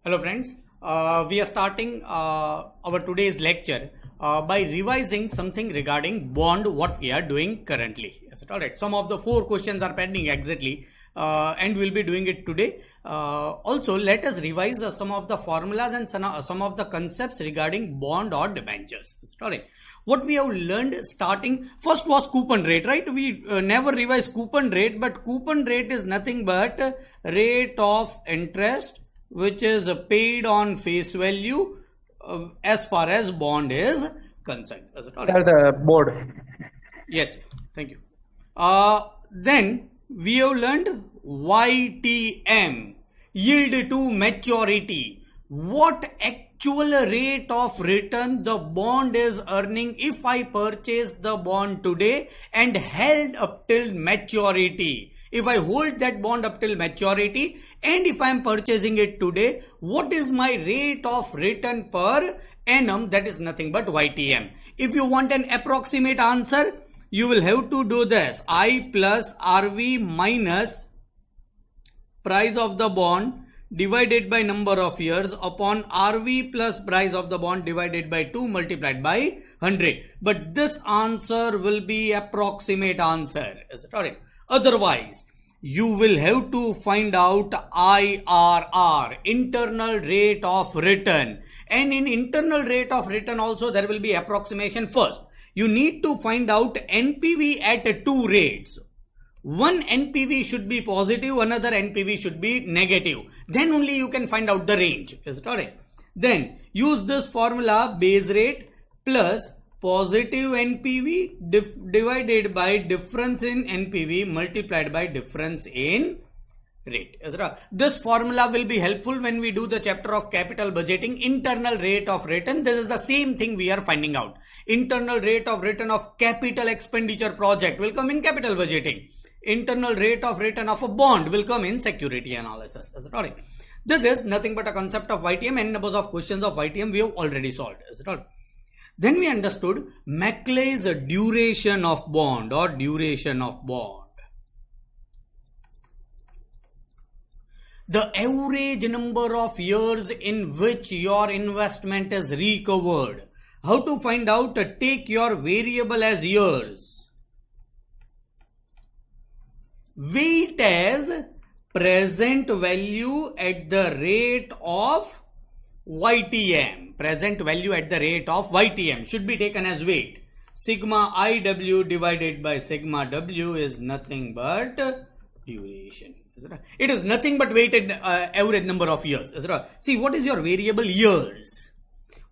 Hello friends, we are starting our today's lecture by revising something regarding bond, what we are doing currently. Is it alright? Some of the 4 questions are pending exactly and we'll be doing it today. Also, let us revise some of the formulas and some of the concepts regarding bond or debentures. Is it alright? What we have learned starting, first was coupon rate, right? We never revise coupon rate, but coupon rate is nothing but rate of interest which is paid on face value as far as bond is concerned. Is it all right? The board. Yes, thank you. Then we have learned YTM, yield to maturity. What actual rate of return the bond is earning if I purchase the bond today and held up till maturity. If I hold that bond up till maturity and if I am purchasing it today, what is my rate of return per annum? That is nothing but YTM. If you want an approximate answer, you will have to do this. I plus RV minus price of the bond divided by number of years upon RV plus price of the bond divided by 2 multiplied by 100. But this answer will be approximate answer. Is it alright? Otherwise, you will have to find out IRR, internal rate of return. And in internal rate of return also there will be approximation first. You need to find out NPV at 2 rates. One NPV should be positive, another NPV should be negative. Then only you can find out the range. Is it alright? Then use this formula, base rate plus positive NPV divided by difference in NPV multiplied by difference in rate. This formula will be helpful when we do the chapter of capital budgeting, internal rate of return. This is the same thing we are finding out. Internal rate of return of capital expenditure project will come in capital budgeting. Internal rate of return of a bond will come in security analysis. Is it alright? This is nothing but a concept of YTM and numbers of questions of YTM we have already solved. Is it alright? Then we understood Maclaurin's duration of bond or duration of bond. The average number of years in which your investment is recovered. How to find out? Take your variable as years. Weight as present value at the rate of YTM. Present value at the rate of YTM should be taken as weight. Sigma IW divided by sigma W is nothing but duration. It is nothing but weighted average number of years. See, what is your variable? Years.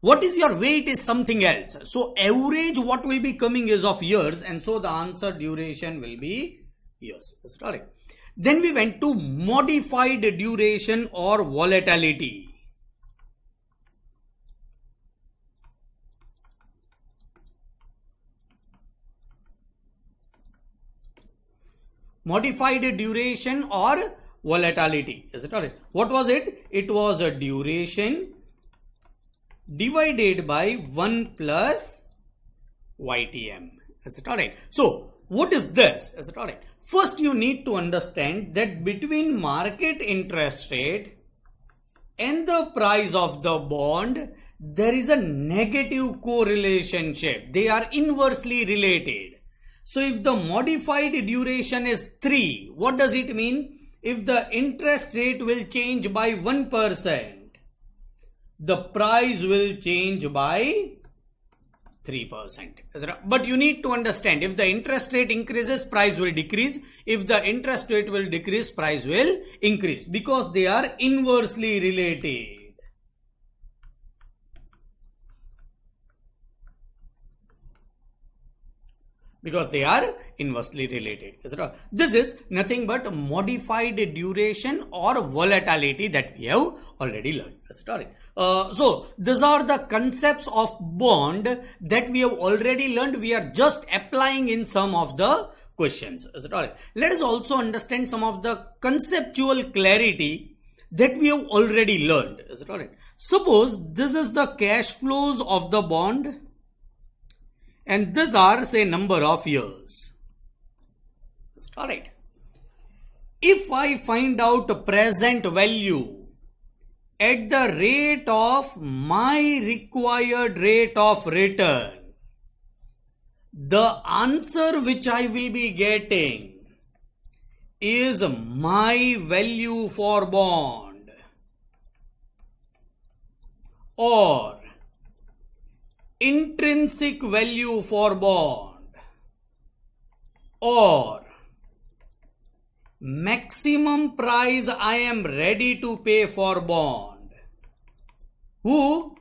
What is your weight is something else. So average what will be coming is of years, and so the answer duration will be years. Then we went to modified duration or volatility. Modified duration or volatility. Is it alright? What was it? It was a duration divided by 1 plus YTM. Is it alright? So, what is this? Is it alright? First, you need to understand that between market interest rate and the price of the bond, there is a negative correlationship. They are inversely related. So if the modified duration is 3, what does it mean? If the interest rate will change by 1%, the price will change by 3%. But you need to understand, if the interest rate increases, price will decrease. If the interest rate will decrease, price will increase, because they are inversely related. Because they are inversely related. This is nothing but modified duration or volatility that we have already learned. So these are the concepts of bond that we have already learned. We are just applying in some of the questions. Let us also understand some of the conceptual clarity that we have already learned. Suppose this is the cash flows of the bond. And these are, say, number of years. Alright. If I find out present value at the rate of my required rate of return, the answer which I will be getting is my value for bond or intrinsic value for bond or maximum price I am ready to pay for bond. Who?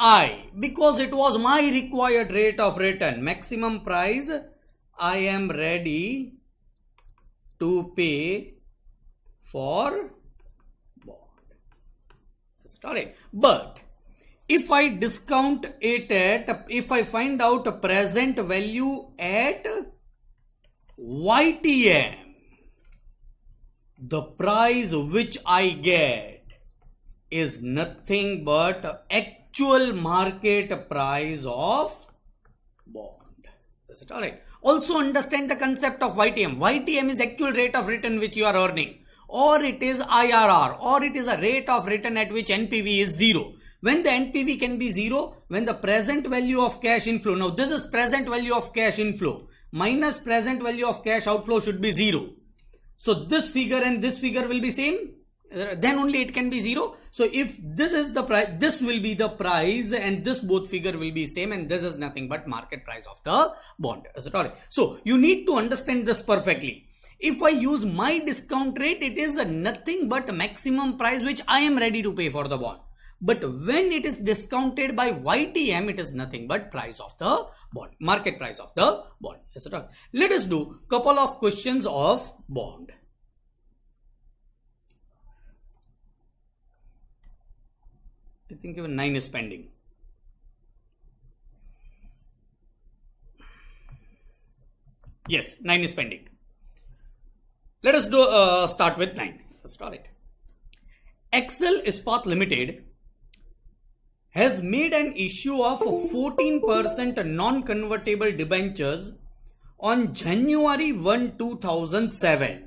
I. Because it was my required rate of return. Maximum price I am ready to pay for bond. That's all right. But if I discount it at, if I find out a present value at YTM, the price which I get is nothing but actual market price of bond. Is it alright? Also understand the concept of YTM. YTM is actual rate of return which you are earning, or it is IRR, or it is a rate of return at which NPV is 0. When the NPV can be 0, when the present value of cash inflow, now this is present value of cash inflow, minus present value of cash outflow should be 0. So this figure and this figure will be same, then only it can be 0. So if this is the price, this will be the price and this both figure will be same, and this is nothing but market price of the bond. Is it alright? So you need to understand this perfectly. If I use my discount rate, it is nothing but maximum price which I am ready to pay for the bond. But when it is discounted by YTM, it is nothing but price of the bond, market price of the bond. Etc. Let us do couple of questions of bond. I think even 9 is pending. Yes, 9 is pending. Let us do start with 9. Let's start it. Excel Ispat Limited has made an issue of 14% non-convertible debentures on January 1, 2007.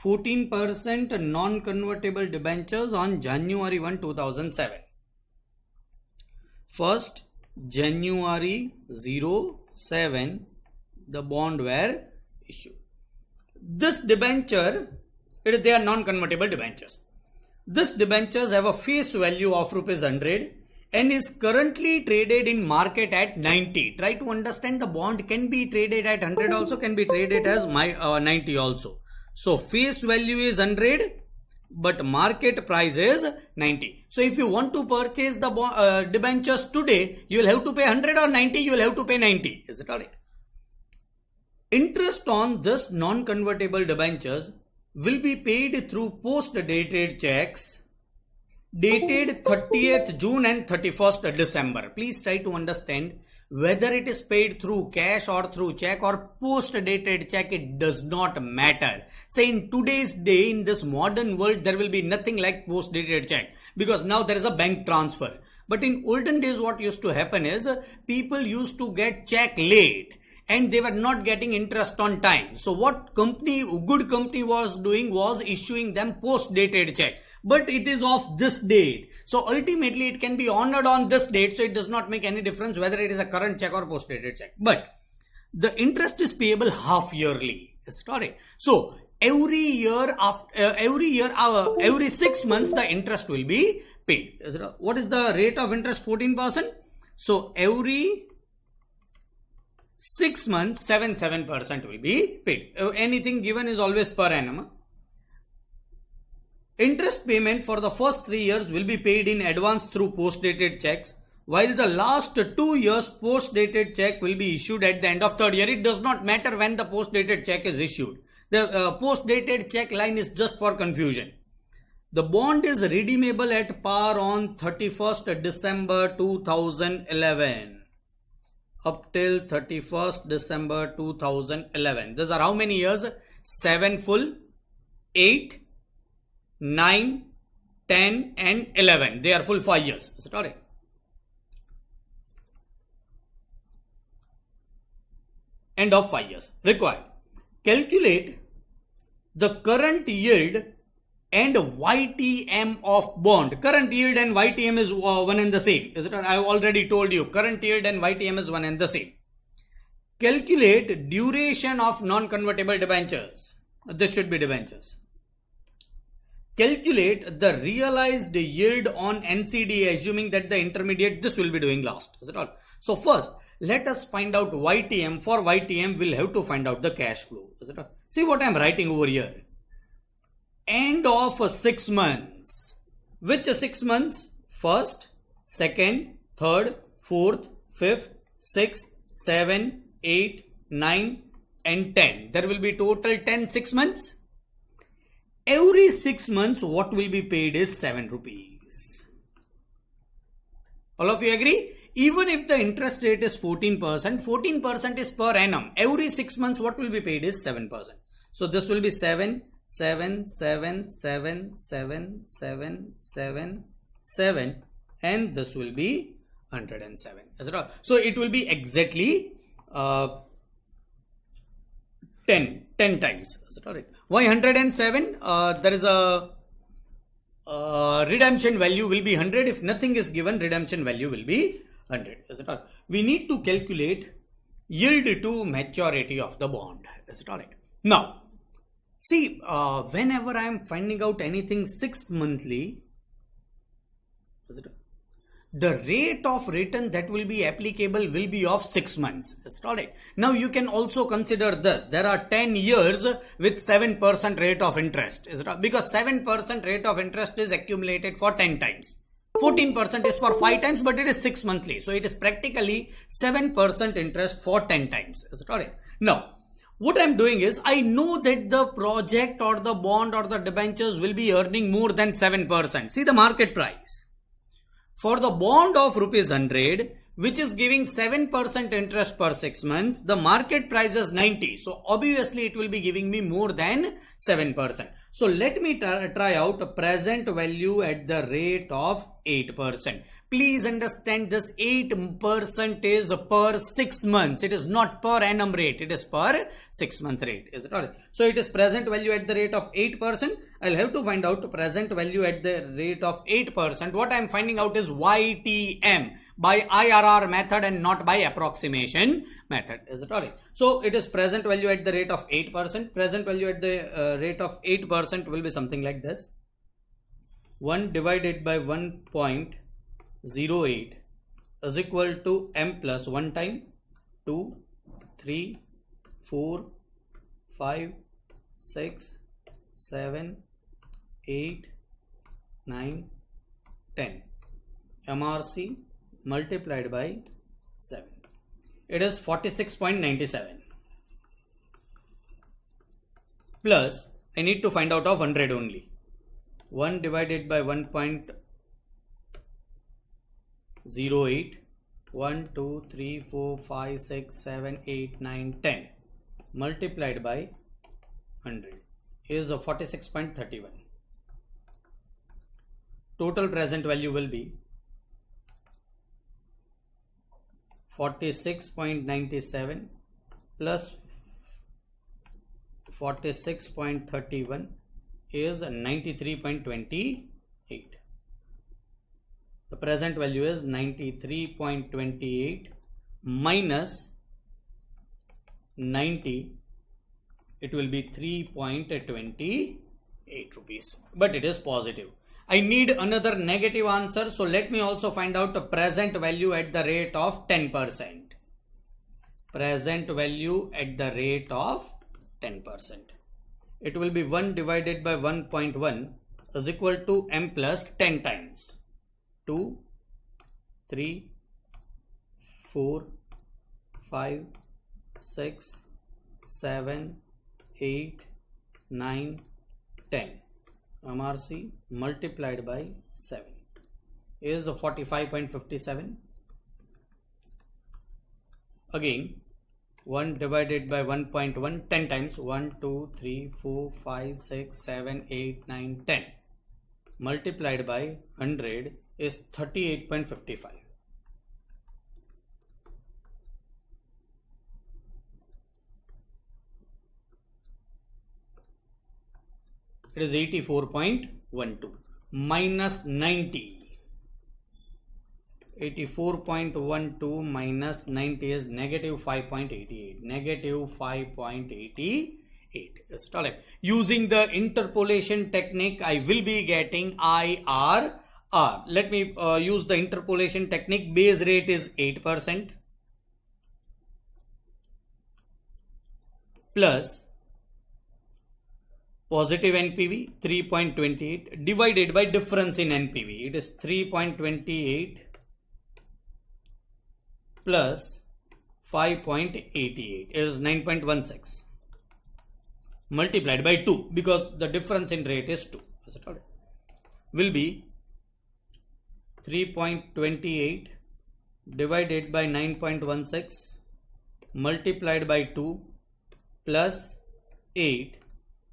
14% non-convertible debentures on January 1, 2007. First January 07, the bond were issued. This debenture, they are non-convertible debentures. This debentures have a face value of rupees 100 and is currently traded in market at 90. Try to understand, the bond can be traded at 100 also, can be traded as 90 also. So face value is 100 but market price is 90. So if you want to purchase the debentures today, you will have to pay 100 or 90, you will have to pay 90. Is it alright? Interest on this non-convertible debentures will be paid through post-dated checks dated 30th June and 31st December. Please try to understand, whether it is paid through cash or through check or post-dated check, it does not matter. Say in today's day, in this modern world, there will be nothing like post-dated check because now there is a bank transfer. But in olden days, what used to happen is people used to get check late and they were not getting interest on time. So what good company was doing was issuing them post-dated check. But it is of this date. So ultimately it can be honored on this date. So it does not make any difference whether it is a current check or post-dated check. But the interest is payable half yearly. Sorry. So every year, every 6 months, the interest will be paid. What is the rate of interest? 14%. So every 6 months, 7% will be paid. Anything given is always per annum. Interest payment for the first 3 years will be paid in advance through post-dated checks, while the last 2 years post-dated check will be issued at the end of third year. It does not matter when the post-dated check is issued. The post-dated check line is just for confusion. The bond is redeemable at par on 31st December 2011. Up till 31st December 2011. These are how many years? 7 full, 8, 9, 10 and 11. They are full 5 years. Is it alright? End of 5 years. Required. Calculate the current yield and YTM of bond. Current yield and YTM is one and the same. Is it? I have already told you current yield and YTM is one and the same. Calculate duration of non-convertible debentures. This should be debentures. Calculate the realized yield on NCD, assuming that the intermediate, this will be doing last. Is it all? So first, let us find out YTM. For YTM, we'll have to find out the cash flow. Is it all? See what I am writing over here. End of 6 months. Which 6 months? First, second, third, fourth, fifth, sixth, 7, 8, 9 and 10. There will be total 10 6 months. Every 6 months what will be paid is 7 rupees. All of you agree? Even if the interest rate is 14%, 14% is per annum. Every 6 months what will be paid is 7%. So this will be 7, 7, 7, 7, 7, 7, 7, 7 and this will be 107. Is it all? So it will be exactly 10 times. Is it all right? Why 107? There is a redemption value will be 100. If nothing is given, redemption value will be 100. Is it all? We need to calculate yield to maturity of the bond. Is it all right? Now, see, whenever I am finding out anything 6 monthly, is it all? The rate of return that will be applicable will be of 6 months. Is it all right? Now you can also consider this. There are 10 years with 7% rate of interest. Is it all? Because 7% rate of interest is accumulated for 10 times. 14% is for 5 times, but it is 6 monthly. So it is practically 7% interest for 10 times. Is it all right? Now, what I am doing is, I know that the project or the bond or the debentures will be earning more than 7%. See the market price. For the bond of rupees 100, which is giving 7% interest per 6 months, the market price is 90. So obviously it will be giving me more than 7%. So let me try out a present value at the rate of 8%. Please understand this 8% is per 6 months. It is not per annum rate. It is per 6 month rate. Is it all right? So it is present value at the rate of 8%. I'll have to find out present value at the rate of 8%. What I'm finding out is YTM by IRR method and not by approximation method. Is it all right? So it is present value at the rate of 8%. Present value at the rate of 8% will be something like this. 1 divided by 1.08 is equal to M plus 1 time 2, 3, 4, 5, 6, 7, 8, 9, 10. MRC multiplied by 7. It is 46.97. Plus, I need to find out of 100 only. 1 divided by 1.08. 1, 2, 3, 4, 5, 6, 7, 8, 9, 10 multiplied by 100 is 46.31. Total present value will be 46.97 plus 46.31 is 93.28. The present value is 93.28 minus 90. It will be 3.28 rupees. But it is positive. I need another negative answer. So let me also find out the present value at the rate of 10%. Present value at the rate of 10%. It will be 1 divided by 1.1 is equal to M plus 10 times. 2, 3, 4, 5, 6, 7, 8, 9, 10. MRC multiplied by 7 is 45.57. Again, 1 divided by 1.1 10 times 1, 2, 3, 4, 5, 6, 7, 8, 9, 10 multiplied by 100 is 38.55. It is 84.12 minus 90. 84.12 minus 90 is negative 5.88. Negative 5.88. Is correct. Using the interpolation technique, I will be getting IRR. Let me use the interpolation technique. Base rate is 8% plus positive NPV 3.28 divided by difference in NPV. It is 3.28 plus 5.88 is 9.16 multiplied by 2 because the difference in rate is 2. Is it all right? Will be 3.28 divided by 9.16 multiplied by 2 plus 8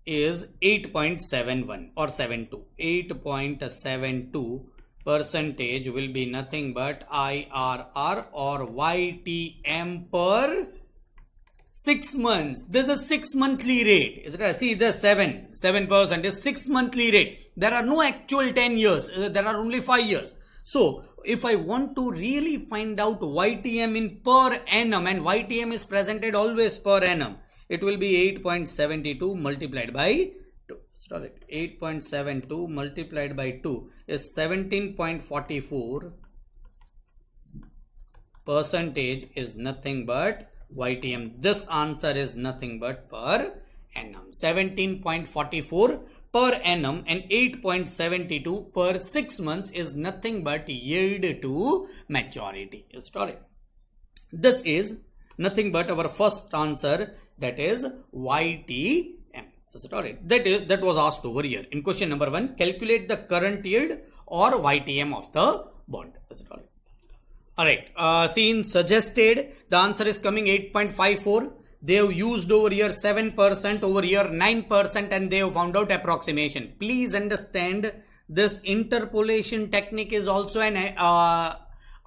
is 8.71 or 72. 8.72 percentage will be nothing but IRR or YTM per 6 months. This is 6 monthly rate. Is it? See, the 7% is 6 monthly rate. There are no actual 10 years. There are only 5 years. So, if I want to really find out YTM in per annum, and YTM is presented always per annum, it will be 8.72 multiplied by 2. Sorry, 8.72 multiplied by 2 is 17.44 percentage is nothing but YTM. This answer is nothing but per annum. 17.44 per annum and 8.72 per 6 months is nothing but yield to maturity. Sorry. This is nothing but our first answer, that is YTM. Is it alright? That was asked over here. In question number 1, calculate the current yield or YTM of the bond. Is it alright? Alright, seen suggested, the answer is coming 8.54. They have used over here 7%, over here 9%, and they have found out approximation. Please understand, this interpolation technique is also an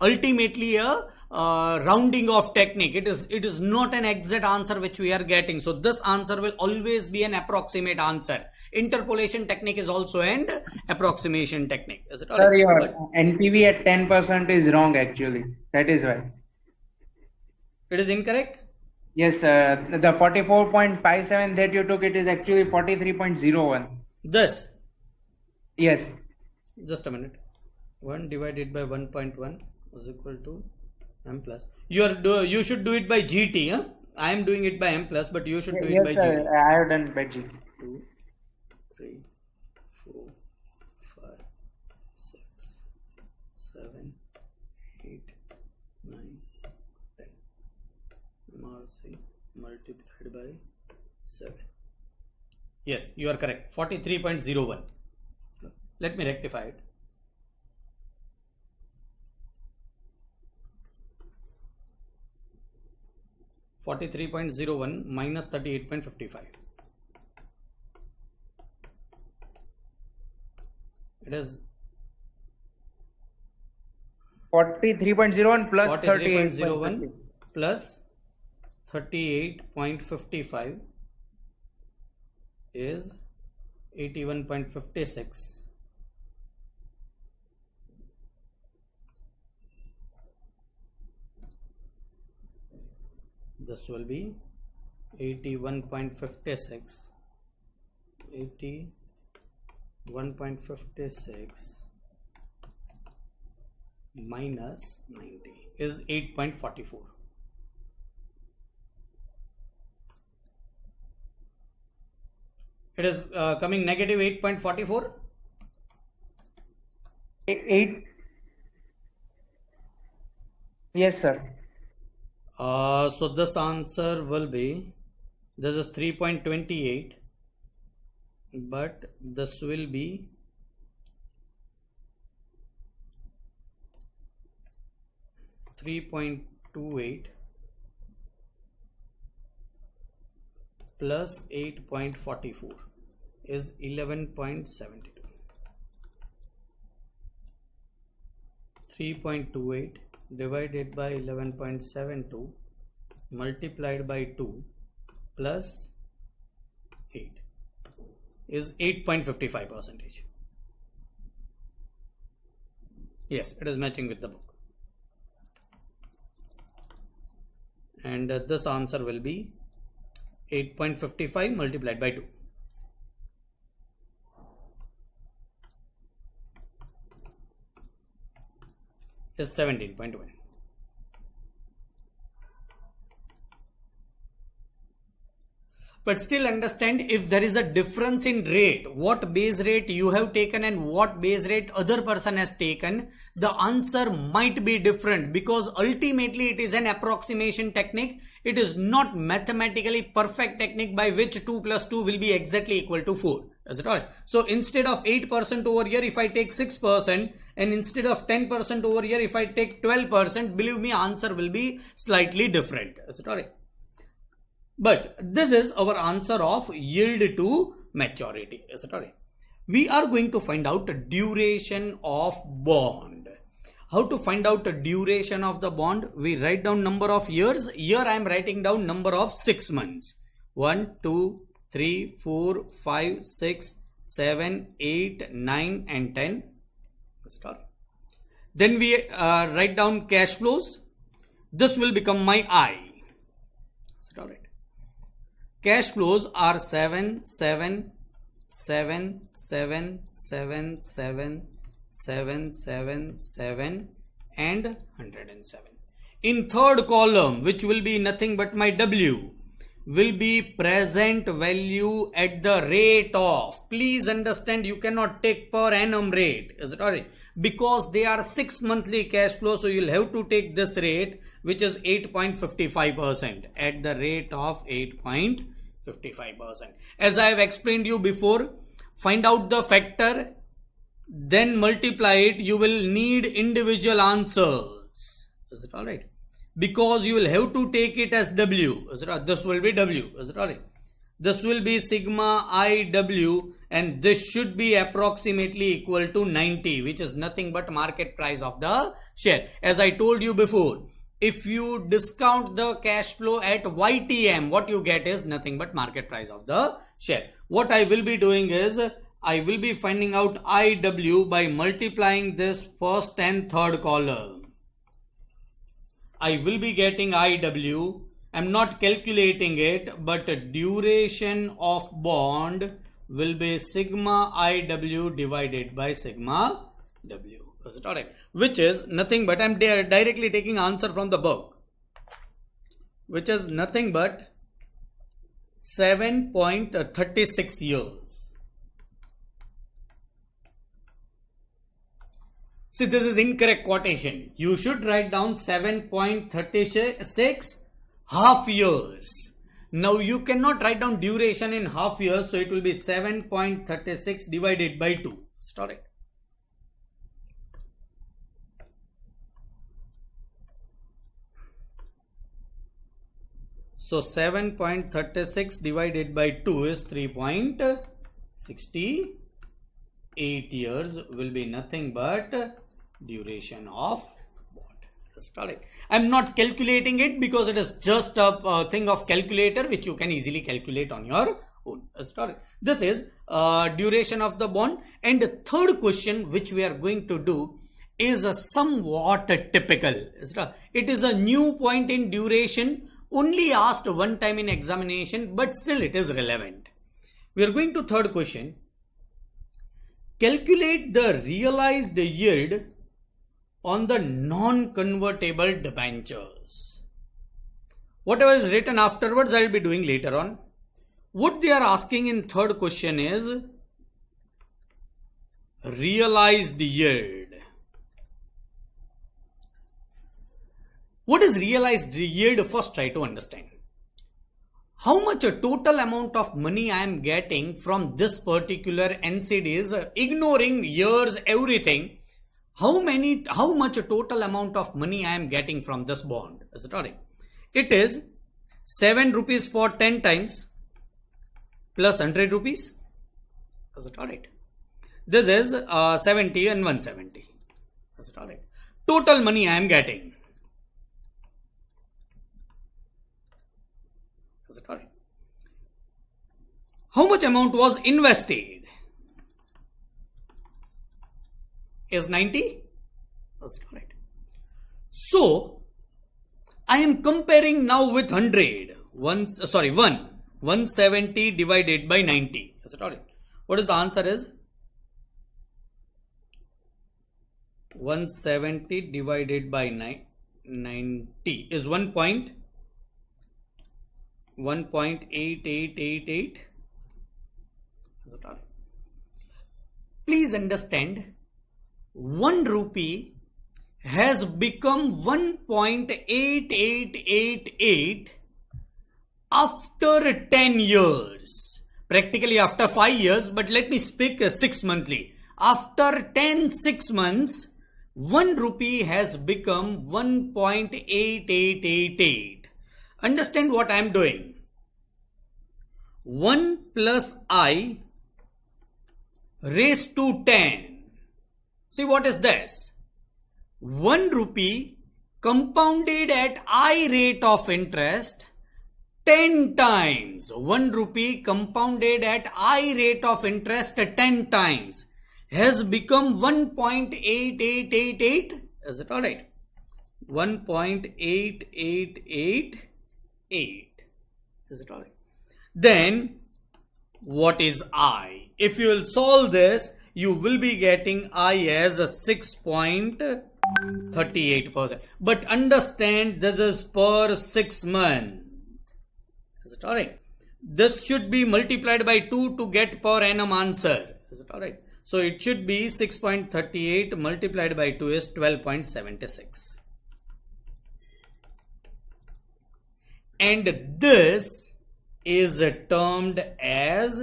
ultimately a rounding off technique. It is not an exact answer which we are getting. So this answer will always be an approximate answer. Interpolation technique is also an approximation technique. Is it? Sir, your NPV at 10% is wrong actually. That is why. It is incorrect? Yes, the 44.57 that you took, it is actually 43.01. This? Yes. Just a minute. 1 divided by 1.1 is equal to M plus. You should do it by GT. Huh? I am doing it by M plus, but you should do it by GT. I have done by GT. 2, 3, 4, 5, 6, 7, 8, 9, 10. MRC multiplied by 7. Yes, you are correct. 43.01. Let me rectify it. (43.01) minus 38.55. It is 43.01 plus 43.01 plus 38.55 is 81.56. This will be 81.56. 81.56 minus 90 is 8.44. It is coming negative 8.44. 8. Yes, sir. So this answer will be, this is 3.28, but this will be 3.28 plus 8.44 is 11.72. 3.28 divided by 11.72 multiplied by 2 plus 8 is 8.55 percentage. Yes, it is matching with the book. And this answer will be 8.55 multiplied by 2. Is 17.1. But still understand, if there is a difference in rate, what base rate you have taken and what base rate other person has taken, the answer might be different, because ultimately it is an approximation technique. It is not mathematically perfect technique by which 2 plus 2 will be exactly equal to 4. Is it all? So instead of 8% over here, if I take 6%, and instead of 10% over here, if I take 12%, believe me, answer will be slightly different. Is it all right? But this is our answer of yield to maturity. Is it all right? We are going to find out the duration of bond. How to find out the duration of the bond? We write down number of years. Here I am writing down number of 6 months. 1, 2, 3, 4, 5, 6, 7, 8, 9 and 10. Is it all right? Then we write down cash flows. This will become my I. Is it all right? Cash flows are 7, 7, 7, 7, 7, 7, 7, 7, 7 and 107. In third column, which will be nothing but my W, will be present value at the rate of. Please understand, you cannot take per annum rate. Is it alright? Because they are 6 monthly cash flow, so you'll have to take this rate, which is 8.55%, at the rate of 8.55%. As I have explained you before, find out the factor, then multiply it. You will need individual answers. Is it alright? Because you will have to take it as W. Is it right? This will be W. Is it alright? This will be sigma IW, and this should be approximately equal to 90, which is nothing but market price of the share. As I told you before, if you discount the cash flow at YTM, what you get is nothing but market price of the share. What I will be doing is, I will be finding out IW by multiplying this first and third column. I will be getting IW. I am not calculating it, but duration of bond will be sigma IW divided by sigma W. Is it alright? Which is nothing but, I am directly taking answer from the book, which is nothing but 7.36 years. See, this is incorrect quotation. You should write down 7.36 half years. Now you cannot write down duration in half years, so it will be 7.36 divided by 2. Start it. So 7.36 divided by 2 is 3.68 years, will be nothing but duration of bond. Start it. I am not calculating it because it is just a thing of calculator which you can easily calculate on your own. Start it. This is duration of the bond. And the third question which we are going to do is somewhat typical. It is a new point in duration, only asked one time in examination, but still it is relevant. We are going to third question. Calculate the realized yield on the non-convertible debentures. Whatever is written afterwards, I will be doing later on. What they are asking in third question is realized yield. What is realized yield? First try to understand. How much a total amount of money I am getting from this particular NCDs, ignoring years, everything. How much a total amount of money I am getting from this bond? Is it alright? It is 7 rupees for 10 times plus 100 rupees. Is it alright? This is 70 and 170. Is it alright? Total money I am getting. Is it alright? How much amount was invested? Is 90? That's correct. So, I am comparing now with 100. 170 divided by 90. Is it alright? What is the answer is? 170 divided by 90 is 1.8888. Is it alright? Please understand, 1 rupee has become 1.8888 after 10 years. Practically after 5 years, but let me speak 6 monthly. After 6 months, 1 rupee has become 1.8888. Understand what I am doing. 1 plus I raised to 10. See what is this? 1 rupee compounded at I rate of interest 10 times. 1 rupee compounded at I rate of interest 10 times has become 1.8888. Is it alright? 1.8888. Is it alright? Then what is I? If you will solve this, you will be getting I as a 6.38%. But understand, this is per 6 months. Is it alright? This should be multiplied by 2 to get per annum answer. Is it alright? So it should be 6.38 multiplied by 2 is 12.76. And this is termed as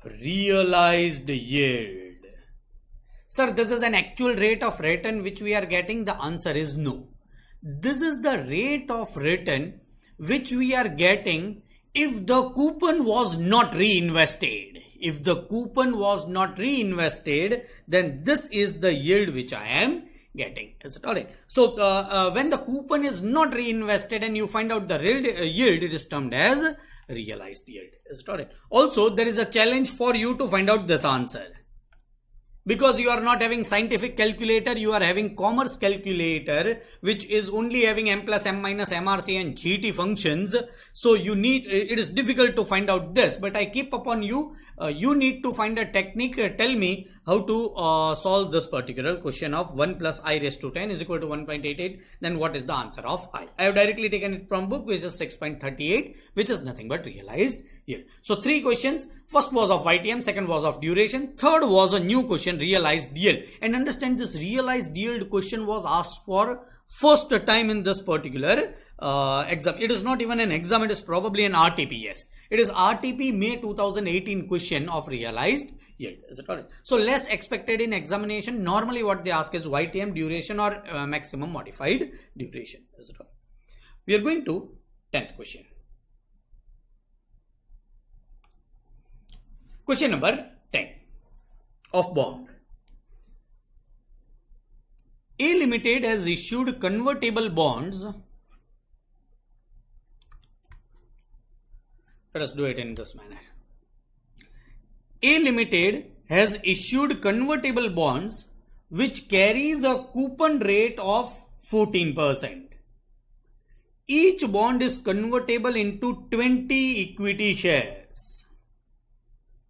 realized yield. Sir, this is an actual rate of return which we are getting. The answer is no. This is the rate of return which we are getting if the coupon was not reinvested. If the coupon was not reinvested, then this is the yield which I am getting. Is it alright? So when the coupon is not reinvested and you find out the real yield, it is termed as realized yield. Is it alright? Also, there is a challenge for you to find out this answer. Because you are not having scientific calculator, you are having commerce calculator, which is only having m plus m minus mrc and gt functions. So it is difficult to find out this, but I keep upon you. You need to find a technique. Tell me how to solve this particular question of 1 plus I raised to 10 is equal to 1.88. Then what is the answer of I? I have directly taken it from book, which is 6.38, which is nothing but realized yield. So 3 questions. First was of YTM, second was of duration, third was a new question, realized yield. And understand, this realized yield question was asked for first time in this particular exam. It is not even an exam, it is probably an RTP. Yes, it is RTP May 2018 question of realized yield. Is it alright? So less expected in examination. Normally what they ask is YTM, duration, or maximum modified duration. Is it alright? We are going to 10th question. Question number 10 of bond. A Limited has issued convertible bonds. Let us do it in this manner. A Limited has issued convertible bonds which carries a coupon rate of 14%. Each bond is convertible into 20 equity shares.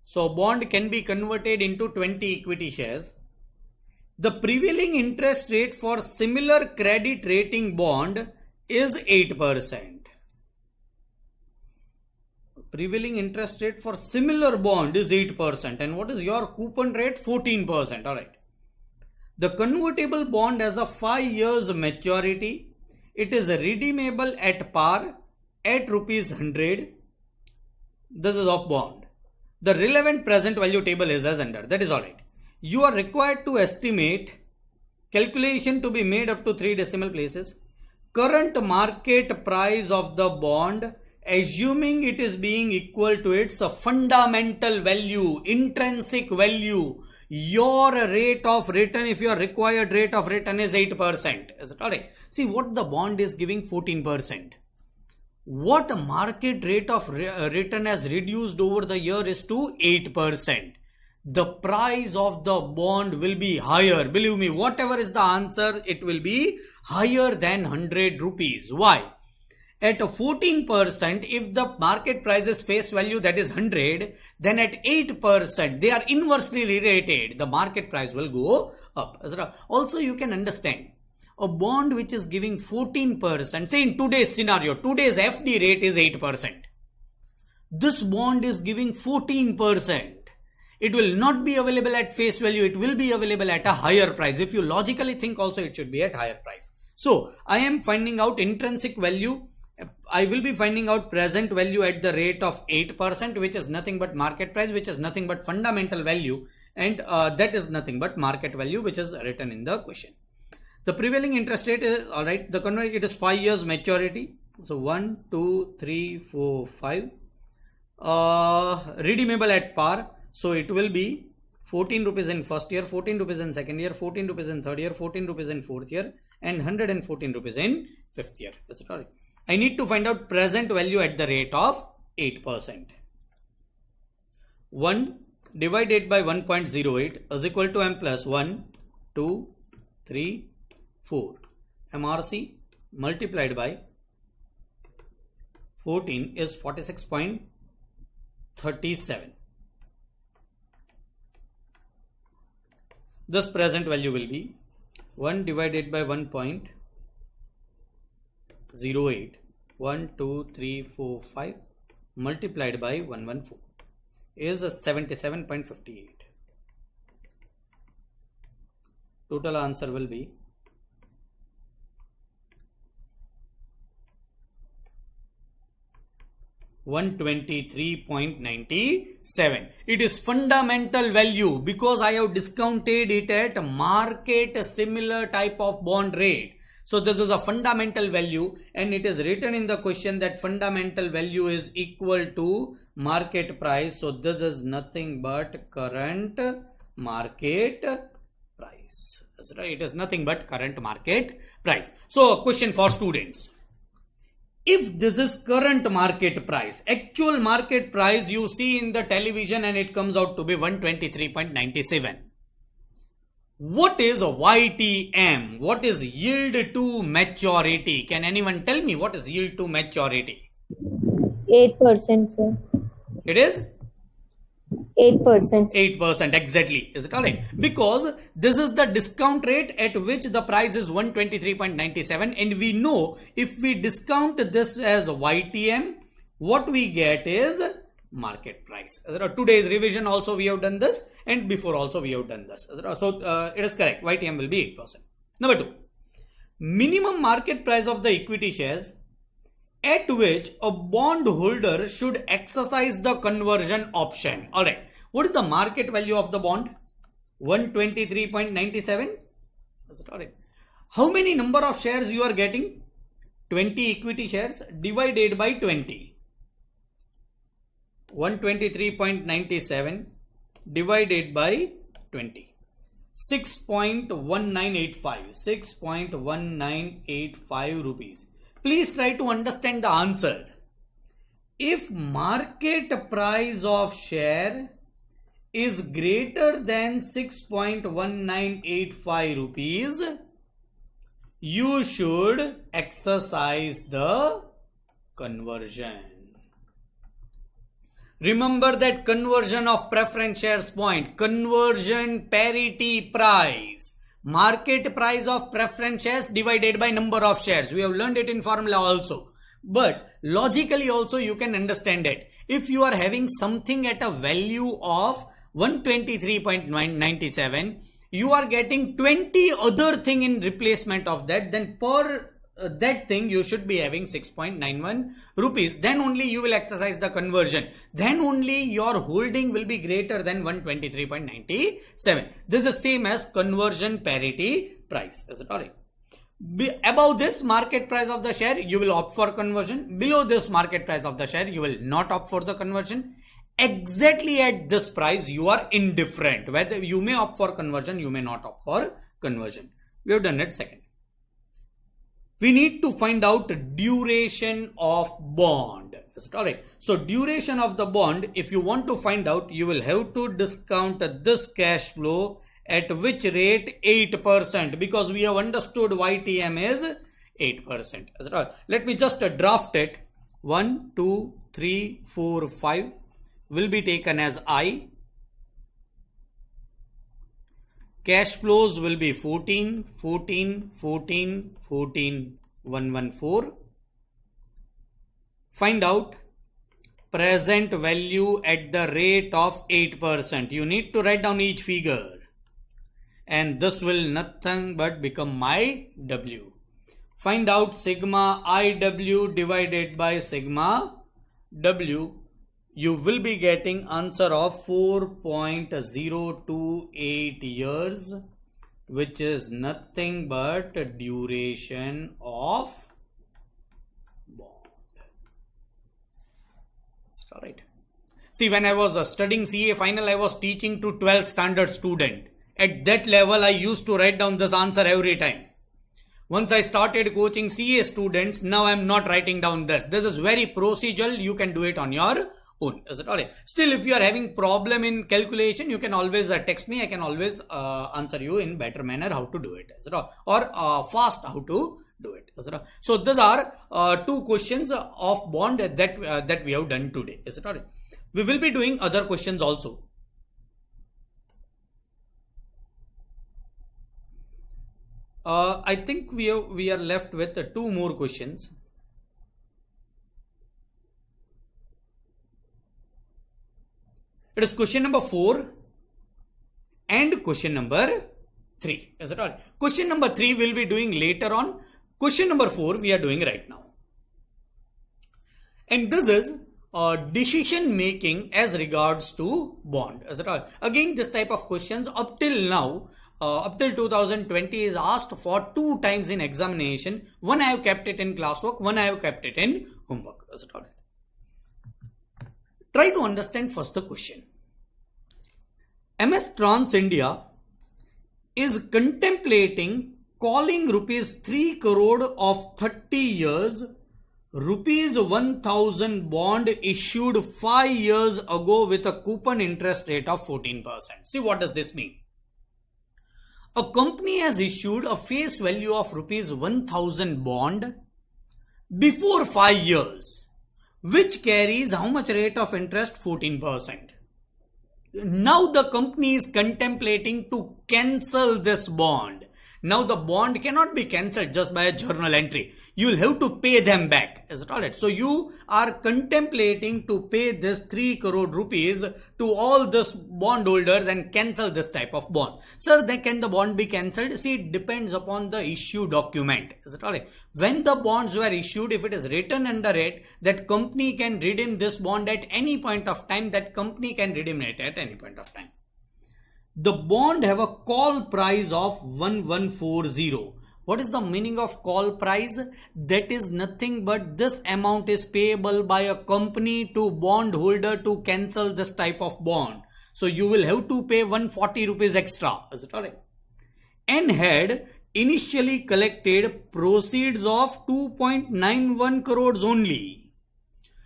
So bond can be converted into 20 equity shares. The prevailing interest rate for similar credit rating bond is 8%. Prevailing interest rate for similar bond is 8%. And what is your coupon rate? 14%. Alright. The convertible bond has a 5 years maturity. It is redeemable at par at rupees 100. This is of bond. The relevant present value table is as under. That is alright. You are required to estimate, calculation to be made up to 3 decimal places, current market price of the bond, assuming it is being equal to its fundamental value, intrinsic value. Your rate of return, if your required rate of return is 8%. Is it alright? See what the bond is giving, 14%. what market rate of return has reduced over the year is to 8%. The price of the bond will be higher. Believe me, whatever is the answer, it will be higher than 100 rupees. Why? At 14%, if the market price is face value, that is 100, then at 8%, they are inversely related. The market price will go up. Also, you can understand, a bond which is giving 14%, say in today's scenario, today's FD rate is 8%. This bond is giving 14%. It will not be available at face value. It will be available at a higher price. If you logically think also, it should be at higher price. So, I am finding out intrinsic value. I will be finding out present value at the rate of 8%, which is nothing but market price, which is nothing but fundamental value, and that is nothing but market value, which is written in the question. The prevailing interest rate is, alright, it is 5 years maturity. So 1, 2, 3, 4, 5. Redeemable at par. So it will be 14 rupees in first year, 14 rupees in second year, 14 rupees in third year, 14 rupees in fourth year, and 114 rupees in fifth year. That's it, alright. I need to find out present value at the rate of 8%. 1 divided by 1.08 is equal to M plus 1, 2, 3, 4. MRC multiplied by 14 is 46.37. Thus present value will be 1 divided by 1.08. 1, 2, 3, 4, 5 multiplied by 114 is 77.58. Total answer will be 123.97. It is fundamental value because I have discounted it at market similar type of bond rate. So this is a fundamental value, and it is written in the question that fundamental value is equal to market price. So this is nothing but current market price. That's right. It is nothing but current market price. So a question for students. If this is current market price, actual market price you see in the television and it comes out to be 123.97. What is a YTM? What is yield to maturity? Can anyone tell me what is yield to maturity? 8%, sir. It is? 8%. 8%, exactly. Is it alright? Because this is the discount rate at which the price is 123.97, and we know if we discount this as YTM, what we get is market price. Today's revision also we have done this, and before also we have done this. So it is correct. YTM will be 8%. Number 2, minimum market price of the equity shares at which a bond holder should exercise the conversion option. Alright, what is the market value of the bond? 123.97. Alright. How many number of shares you are getting? 20 equity shares divided by 20. 123.97 divided by 20. 6.1985. 6.1985 rupees. Please try to understand the answer. If market price of share is greater than 6.1985 rupees, you should exercise the conversion. Remember that conversion of preference shares point, conversion parity price. Market price of preference shares divided by number of shares. We have learned it in formula also. But logically also you can understand it. If you are having something at a value of 123.97, you are getting 20 other thing in replacement of that, then per that thing you should be having 6.91 rupees. Then only you will exercise the conversion. Then only your holding will be greater than 123.97. This is the same as conversion parity price. Is it alright? Above this market price of the share, you will opt for conversion. Below this market price of the share, you will not opt for the conversion. Exactly at this price, you are indifferent. Whether you may opt for conversion, you may not opt for conversion. We have done it second. we need to find out duration of bond. Is it alright? So duration of the bond, if you want to find out, you will have to discount this cash flow at which rate? 8%, because we have understood YTM is 8%. Is it alright? Let me just draft it. 1, 2, 3, 4, 5 will be taken as I. Cash flows will be 14, 14, 14, 14, 114. Find out present value at the rate of 8%. You need to write down each figure. And this will nothing but become my W. Find out sigma IW divided by sigma W. You will be getting answer of 4.028 years, which is nothing but duration of bond. Alright. See, when I was studying CA final, I was teaching to 12th standard student. At that level, I used to write down this answer every time. Once I started coaching CA students, now I am not writing down this. This is very procedural. You can do it on your own. Is it alright? Still, if you are having problem in calculation, you can always text me. I can always answer you in better manner how to do it. Is it all? Or fast how to do it. Is it all? So these are two questions of bond that we have done today. Is it alright? We will be doing other questions also. I think we are left with two more questions. It is question number 4 and question number 3. Is it all? Question number 3 will be doing later on. Question number 4 we are doing right now. And this is decision making as regards to bond. Is it all? Again, this type of questions up till now, up till 2020 is asked for 2 times in examination. One I have kept it in classwork, one I have kept it in homework. Is it all? Try to understand first the question. MS Trans India is contemplating calling rupees 3 crore of 30 years rupees 1000 bond issued 5 years ago with a coupon interest rate of 14%. See, what does this mean? A company has issued a face value of rupees 1000 bond before 5 years, which carries how much rate of interest? 14%. Now the company is contemplating to cancel this bond. Now the bond cannot be cancelled just by a journal entry. You will have to pay them back. Is it alright? So you are contemplating to pay this 3 crore rupees to all these bondholders and cancel this type of bond. Sir, then can the bond be cancelled? See, it depends upon the issue document. Is it alright? When the bonds were issued, if it is written under it that company can redeem this bond at any point of time, that company can redeem it at any point of time. The bond have a call price of 1140. What is the meaning of call price? That is nothing but this amount is payable by a company to bondholder to cancel this type of bond. So you will have to pay 140 rupees extra. Is it alright? And had initially collected proceeds of 2.91 crores only.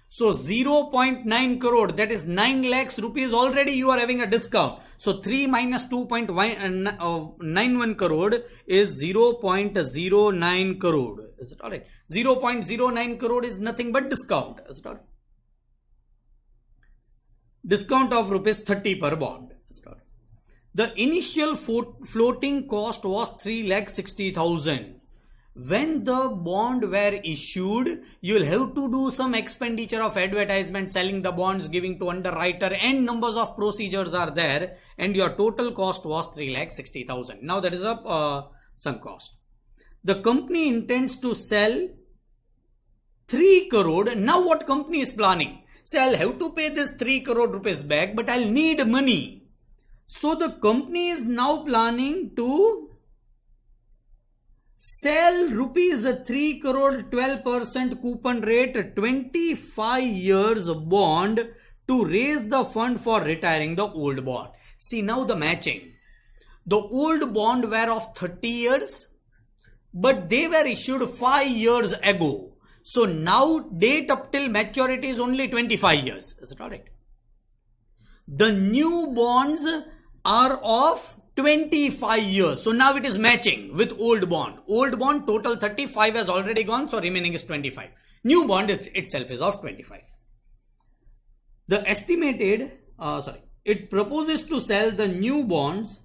So 0.9 crore, that is 9 lakhs rupees, already you are having a discount. So 3 minus 2.91 crore is 0.09 crore. Is it alright? 0.09 crore is nothing but discount. Is it alright? Discount of rupees 30 per bond. Is it alright? The initial floating cost was 3,60,000. When the bond were issued, you will have to do some expenditure of advertisement, selling the bonds, giving to underwriter, and numbers of procedures are there, and your total cost was 3,60,000. Now that is a sunk cost. The company intends to sell 3 crore. Now what company is planning? Say, I'll have to pay this 3 crore rupees back, but I'll need money. So the company is now planning to sell rupees 3 crore 12% coupon rate 25 years bond to raise the fund for retiring the old bond. See now the matching. The old bond were of 30 years. but they were issued 5 years ago. So now date up till maturity is only 25 years. Is it alright? The new bonds are of 25 years. So now it is matching with old bond. Old bond total 35 has already gone, so remaining is 25. New bond itself is of 25. The estimated, it proposes to sell the new bonds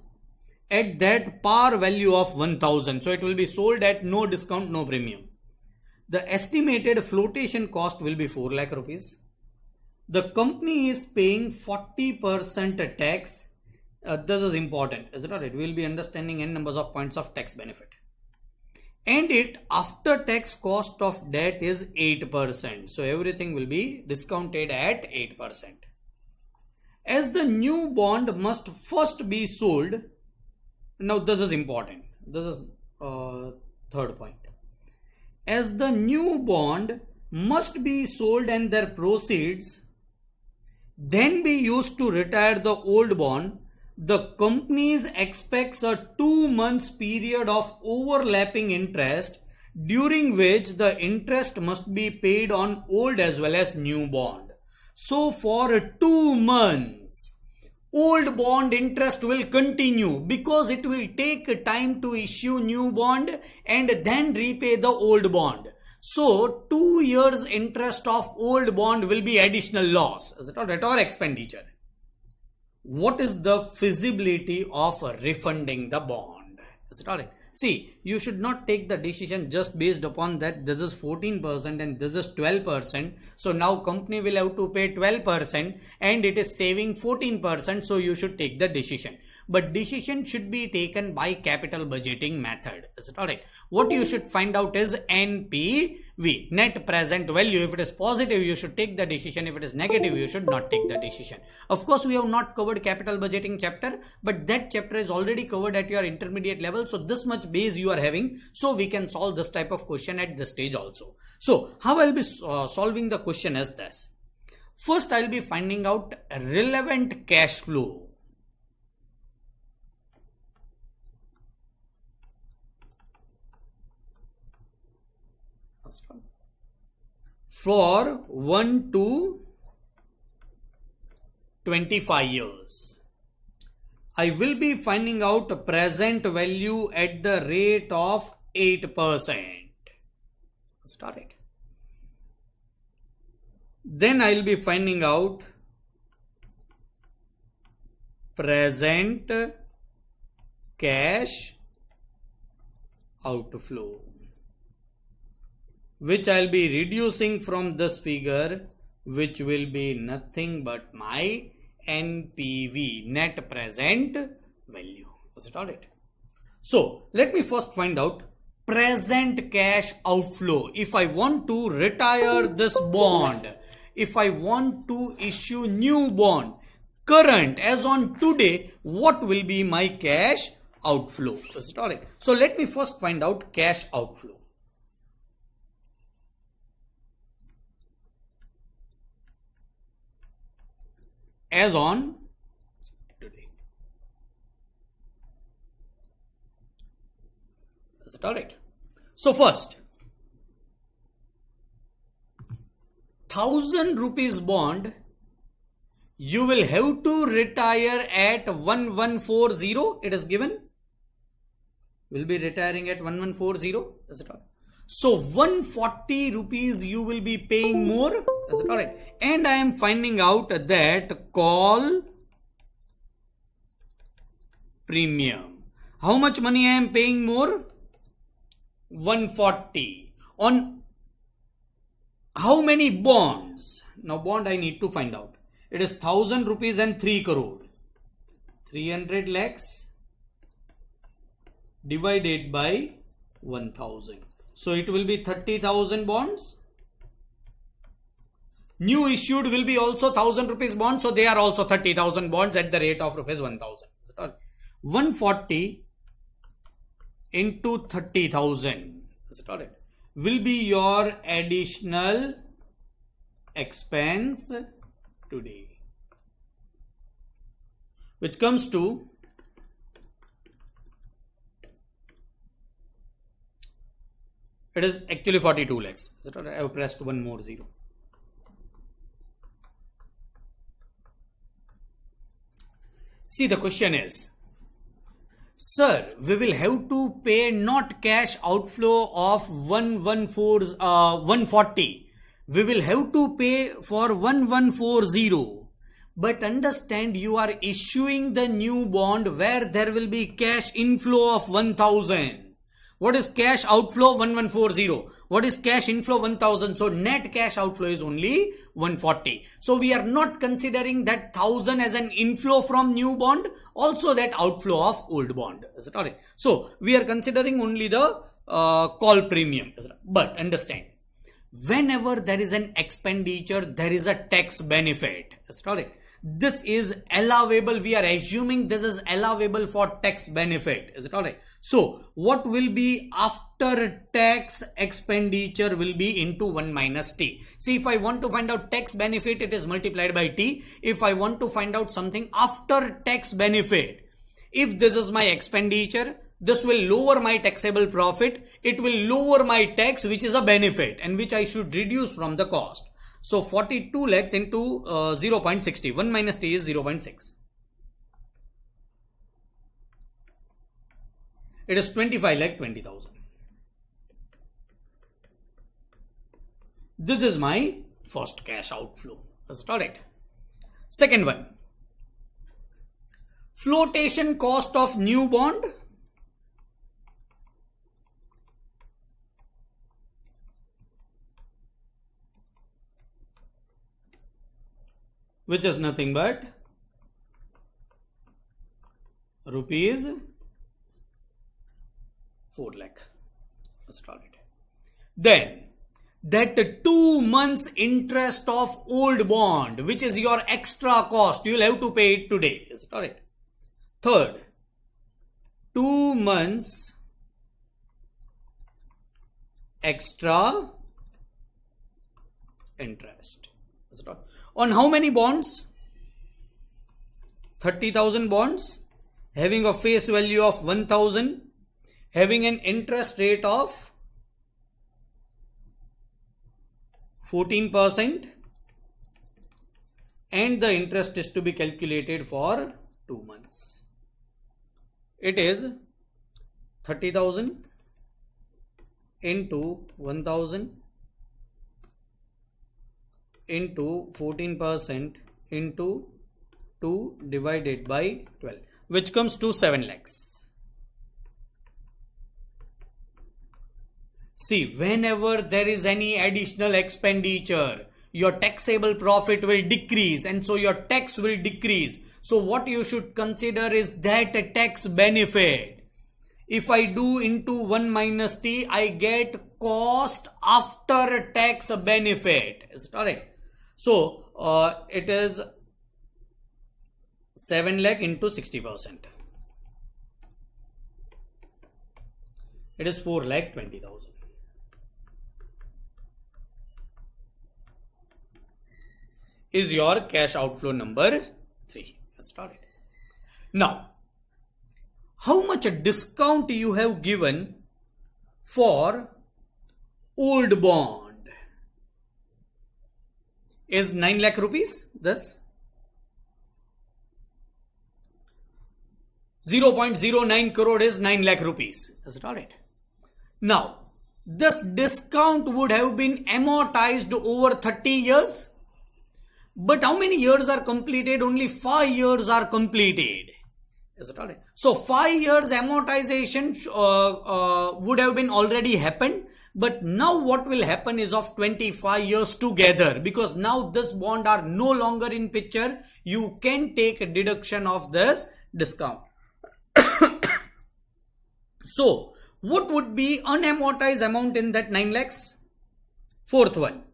at that par value of 1000. So it will be sold at no discount, no premium. The estimated flotation cost will be 4 lakh rupees. The company is paying 40% tax. This is important, is it alright? We will be understanding n numbers of points of tax benefit. And it after tax cost of debt is 8%. So everything will be discounted at 8%. As the new bond must first be sold. Now this is important. This is third point. As the new bond must be sold and their proceeds then be used to retire the old bond, the companies expects a 2 months period of overlapping interest during which the interest must be paid on old as well as new bond. So for 2 months, old bond interest will continue because it will take time to issue new bond and then repay the old bond. So 2 years interest of old bond will be additional loss. Is it alright? Or expenditure. What is the feasibility of refunding the bond? Is it alright? See, you should not take the decision just based upon that this is 14% and this is 12%. So now company will have to pay 12% and it is saving 14%. So you should take the decision. But decision should be taken by capital budgeting method. Is it alright? What you should find out is NPV, net present value. If it is positive, you should take the decision. If it is negative, you should not take the decision. Of course, we have not covered capital budgeting chapter, but that chapter is already covered at your intermediate level. So this much base you are having. So we can solve this type of question at this stage also. So how I'll be solving the question is this. First, I'll be finding out relevant cash flow. For 1 to 25 years. I will be finding out present value at the rate of 8%. Start it. Then I will be finding out present cash outflow, which I'll be reducing from this figure, which will be nothing but my NPV, net present value. Is it alright? So let me first find out present cash outflow. If I want to retire this bond, if I want to issue new bond, current as on today, what will be my cash outflow? Is it alright? So let me first find out cash outflow. As on today. Is it alright? So first, 1000 rupees bond you will have to retire at 1140. It is given. Will be retiring at 1140. Is it alright? So 140 rupees you will be paying more. Is it alright? And I am finding out that call premium. How much money I am paying more? 140. On how many bonds? Now bond I need to find out. It is 1000 rupees and 3 crore. 300 lakhs divided by 1000. So it will be 30,000 bonds. New issued will be also 1000 rupees bonds. So they are also 30,000 bonds at the rate of rupees 1000. 140 into 30,000. Is it alright? Will be your additional expense today, which comes to It is actually 42 lakhs. Is it right? I have pressed one more zero. See, the question is, sir, we will have to pay not cash outflow of 140. We will have to pay for 1140. But understand, you are issuing the new bond where there will be cash inflow of 1000. What is cash outflow? 1140. What is cash inflow? 1000. So net cash outflow is only 140. So we are not considering that 1000 as an inflow from new bond, also that outflow of old bond. Is it alright? So we are considering only the call premium. But understand, whenever there is an expenditure, there is a tax benefit. Is it alright? This is allowable. We are assuming this is allowable for tax benefit. Is it alright? So what will be after tax expenditure will be into 1 minus t. See, if I want to find out tax benefit, it is multiplied by t. If I want to find out something after tax benefit, if this is my expenditure, this will lower my taxable profit. It will lower my tax, which is a benefit and which I should reduce from the cost. So 42 lakhs into 0.60. 1 minus t is 0.6. It is 25 lakh 20,000. This is my first cash outflow. That's alright. Second one. Flotation cost of new bond. Which is nothing but rupees 4 lakh. Let's start it. Then that 2 months interest of old bond, which is your extra cost, you will have to pay it today. Is it alright? Third, 2 months extra interest. Is it alright? On how many bonds? 30,000 bonds having a face value of 1,000, having an interest rate of 14%, and the interest is to be calculated for 2 months. It is 30,000 into 1,000 into 14% into 2 divided by 12, which comes to 7 lakhs. See, whenever there is any additional expenditure, your taxable profit will decrease and so your tax will decrease. So what you should consider is that a tax benefit. If I do into 1 minus t, I get cost after tax benefit. Is it alright? So it is 7 lakh into 60%. It is 4 lakh 20,000. Is your cash outflow number 3. Let's start it. Now, how much a discount you have given for old bond? Is 9 lakh rupees. Thus 0.09 crore is 9 lakh rupees. Is it alright? Now, this discount would have been amortized over 30 years. But how many years are completed? Only 5 years are completed. Is it alright? So 5 years amortization would have been already happened. But now what will happen is of 25 years together, because now this bond are no longer in picture. You can take a deduction of this discount. So what would be unamortized amount in that 9 lakhs? Fourth one,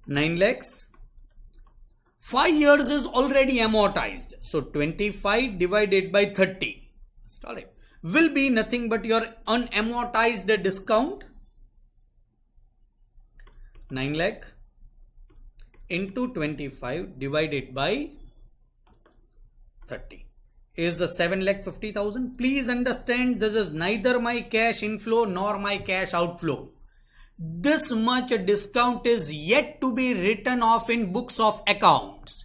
9 lakhs. 5 years is already amortized. So 25 divided by 30 will be nothing but your unamortized discount. 9 lakh into 25 divided by 30 is 7 lakh 50,000. Please understand, this is neither my cash inflow nor my cash outflow. this much discount is yet to be written off in books of accounts.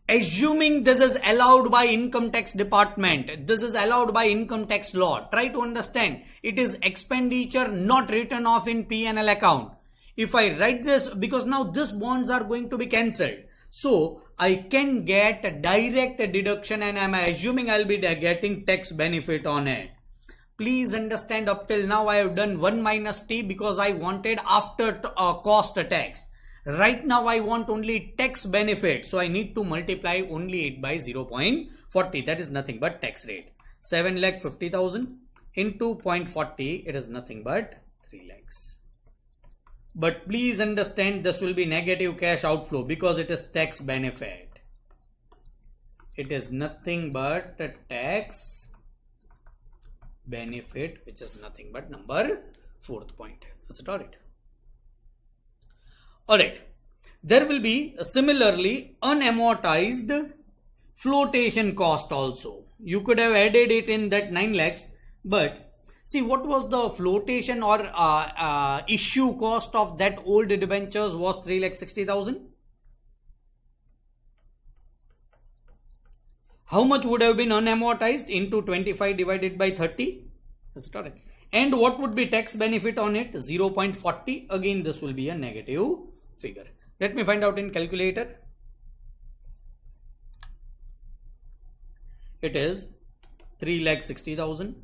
Assuming this is allowed by income tax department, this is allowed by income tax law. Try to understand, it is expenditure not written off in P&L account. If I write this, because now these bonds are going to be cancelled, so I can get a direct deduction and I'm assuming I'll be getting tax benefit on it. Please understand, up till now I have done 1 minus t because I wanted after cost tax. Right now I want only tax benefit, so I need to multiply only it by 0.40. That is nothing but tax rate. 7,50,000 into 0.40, it is nothing but 3 lakhs. But please understand, this will be negative cash outflow because it is tax benefit. It is nothing but a tax benefit, which is nothing but number 4th point. Is it alright? Alright. There will be similarly unamortized flotation cost also. You could have added it in that 9 lakhs, but see what was the flotation or issue cost of that old debentures was 3,60,000. How much would have been unamortized into 25 divided by 30? That's correct. And what would be tax benefit on it? 0.40. Again, this will be a negative figure. Let me find out in calculator. It is 3,60,000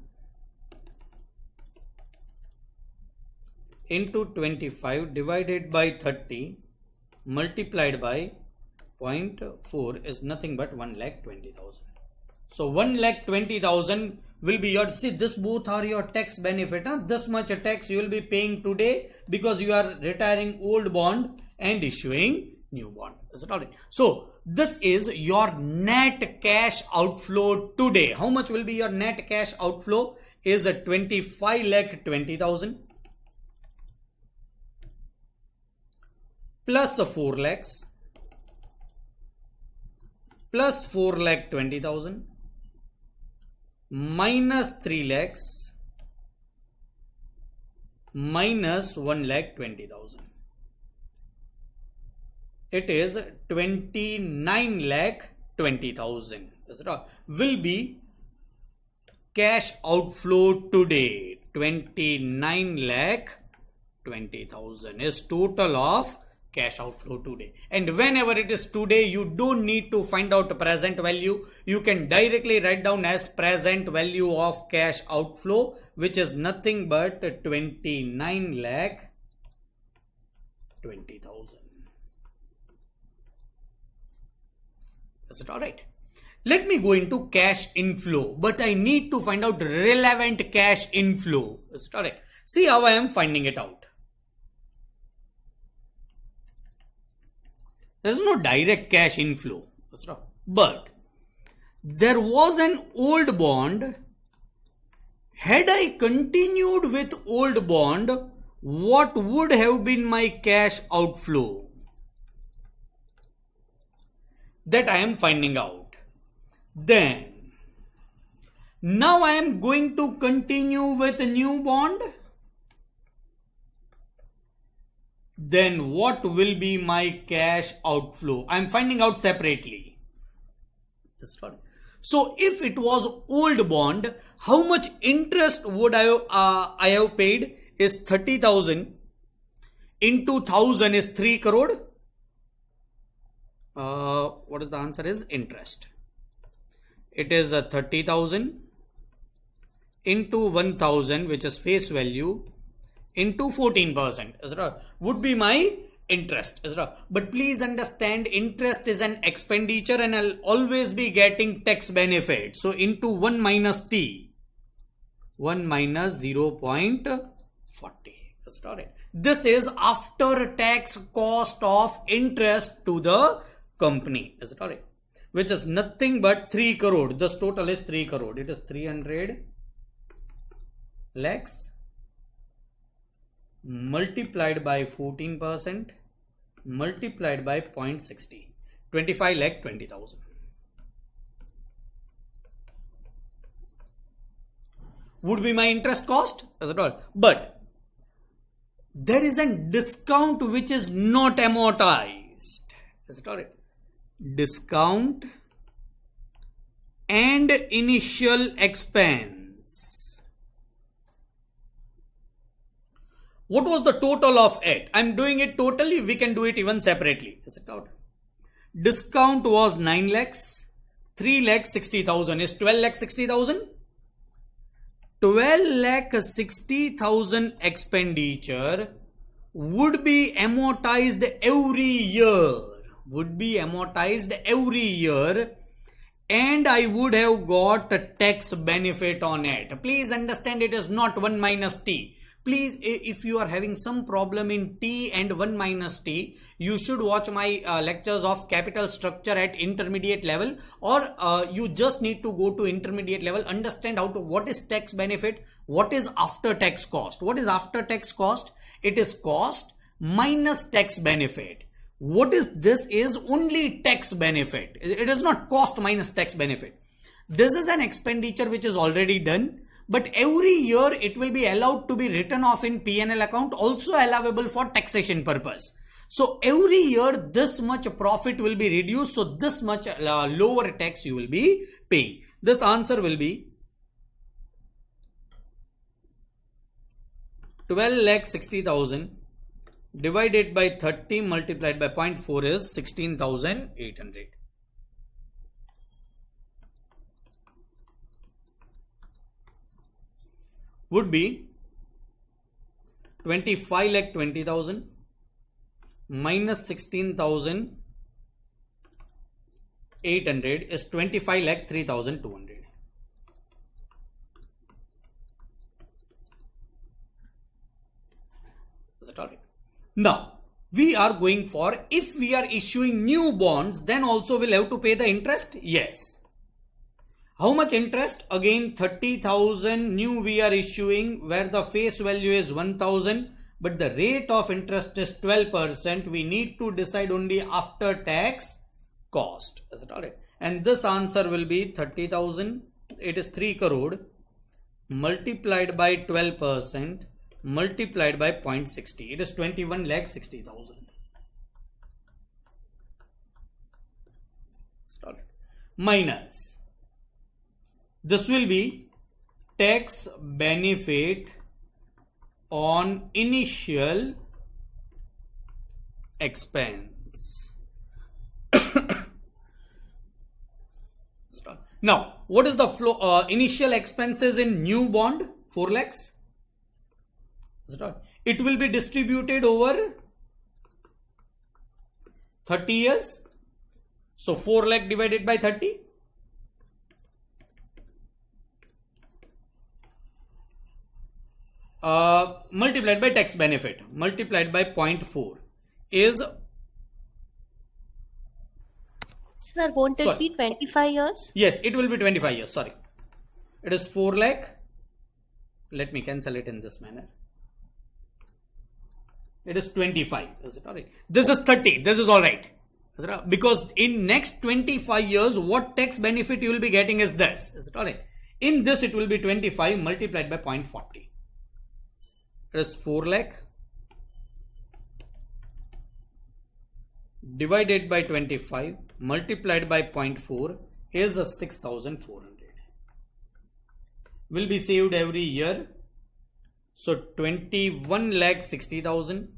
into 25 divided by 30 multiplied by 0.4 is nothing but 1,20,000. So 1,20,000 will be your, see this both are your tax benefit. This much tax you will be paying today because you are retiring old bond and issuing new bond. Is it alright? So this is your net cash outflow today. How much will be your net cash outflow? Is 25,20,000 plus 4 lakhs plus 4,20,000 minus 3 lakhs minus 1,20,000. It is 29,20,000. That's it all. Will be cash outflow today. 29,20,000 is total of cash outflow today. And whenever it is today, you don't need to find out present value. You can directly write down as present value of cash outflow, which is nothing but 29,20,000. Is it alright? Let me go into cash inflow, but I need to find out relevant cash inflow. Is it alright? See how I am finding it out. There is no direct cash inflow, but there was an old bond. Had I continued with old bond, what would have been my cash outflow? That I am finding out. Then, now I am going to continue with a new bond. Then what will be my cash outflow? I am finding out separately. So if it was old bond, how much interest would I have paid? Is 30,000 into 1,000 is 3 crore. What is the answer? Is interest. It is 30,000 into 1,000, which is face value, into 14%, would be my interest. But please understand, interest is an expenditure and I'll always be getting tax benefit. So into 1 minus t, 1 minus 0.40. This is after tax cost of interest to the company. Is it alright? Which is nothing but 3 crore. This total is 3 crore. It is 300 lakhs multiplied by 14% multiplied by 0.60. 25,20,000. Would be my interest cost. Is it all? But there is a discount which is not amortized. Is it alright? Discount and initial expense. What was the total of it? I'm doing it totally. We can do it even separately. Is it out? Discount was 9 lakhs. 3 lakhs 60,000 is 12 lakhs 60,000. 12 lakh 60,000 expenditure would be amortized every year. Would be amortized every year. And I would have got a tax benefit on it. Please understand, it is not 1 minus t. Please, if you are having some problem in t and 1 minus t, you should watch my lectures of capital structure at intermediate level, or you just need to go to intermediate level, understand how to, what is tax benefit, what is after tax cost. What is after tax cost? It is cost minus tax benefit. What is this? Is only tax benefit. It is not cost minus tax benefit. This is an expenditure which is already done, but every year it will be allowed to be written off in P&L account, also allowable for taxation purpose. So every year this much profit will be reduced, so this much lower tax you will be paying. This answer will be 12,60,000 divided by 30 multiplied by 0.4 is 16,800. Would be 25,20,000 minus 16,800 is 25,03,200. Is it all right? Now, we are going for, if we are issuing new bonds, then also we'll have to pay the interest? Yes. How much interest? Again 30,000 new we are issuing, where the face value is 1,000, but the rate of interest is 12%. We need to decide only after tax cost. Is it alright? And this answer will be 30,000. It is 3 crore multiplied by 12% multiplied by 0.60. It is 21,60,000. Minus. This will be tax benefit on initial expense. Now, what is the flow? Initial expenses in new bond? 4 lakhs. It will be distributed over 30 years. So 4 lakh divided by 30. Multiplied by tax benefit multiplied by 0.4 is. Sir, won't it be 25 years? Yes, it will be 25 years. Sorry. It is 4 lakh. Let me cancel it in this manner. It is 25. Is it alright? This is 30. This is alright. Because in next 25 years, what tax benefit you will be getting is this. Is it alright? In this, it will be 25 multiplied by 0.40. It is 4 lakh divided by 25 multiplied by 0.4 is 6,400. Will be saved every year. So 21,60,000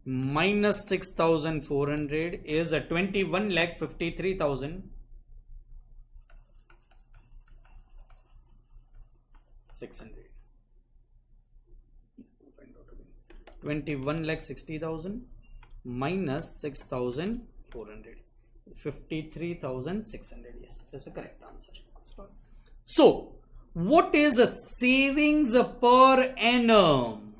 minus 6,400 is 21,53,600. 21,60,000 minus 6,400, 53,600. Yes, that's the correct answer. So, what is a savings per annum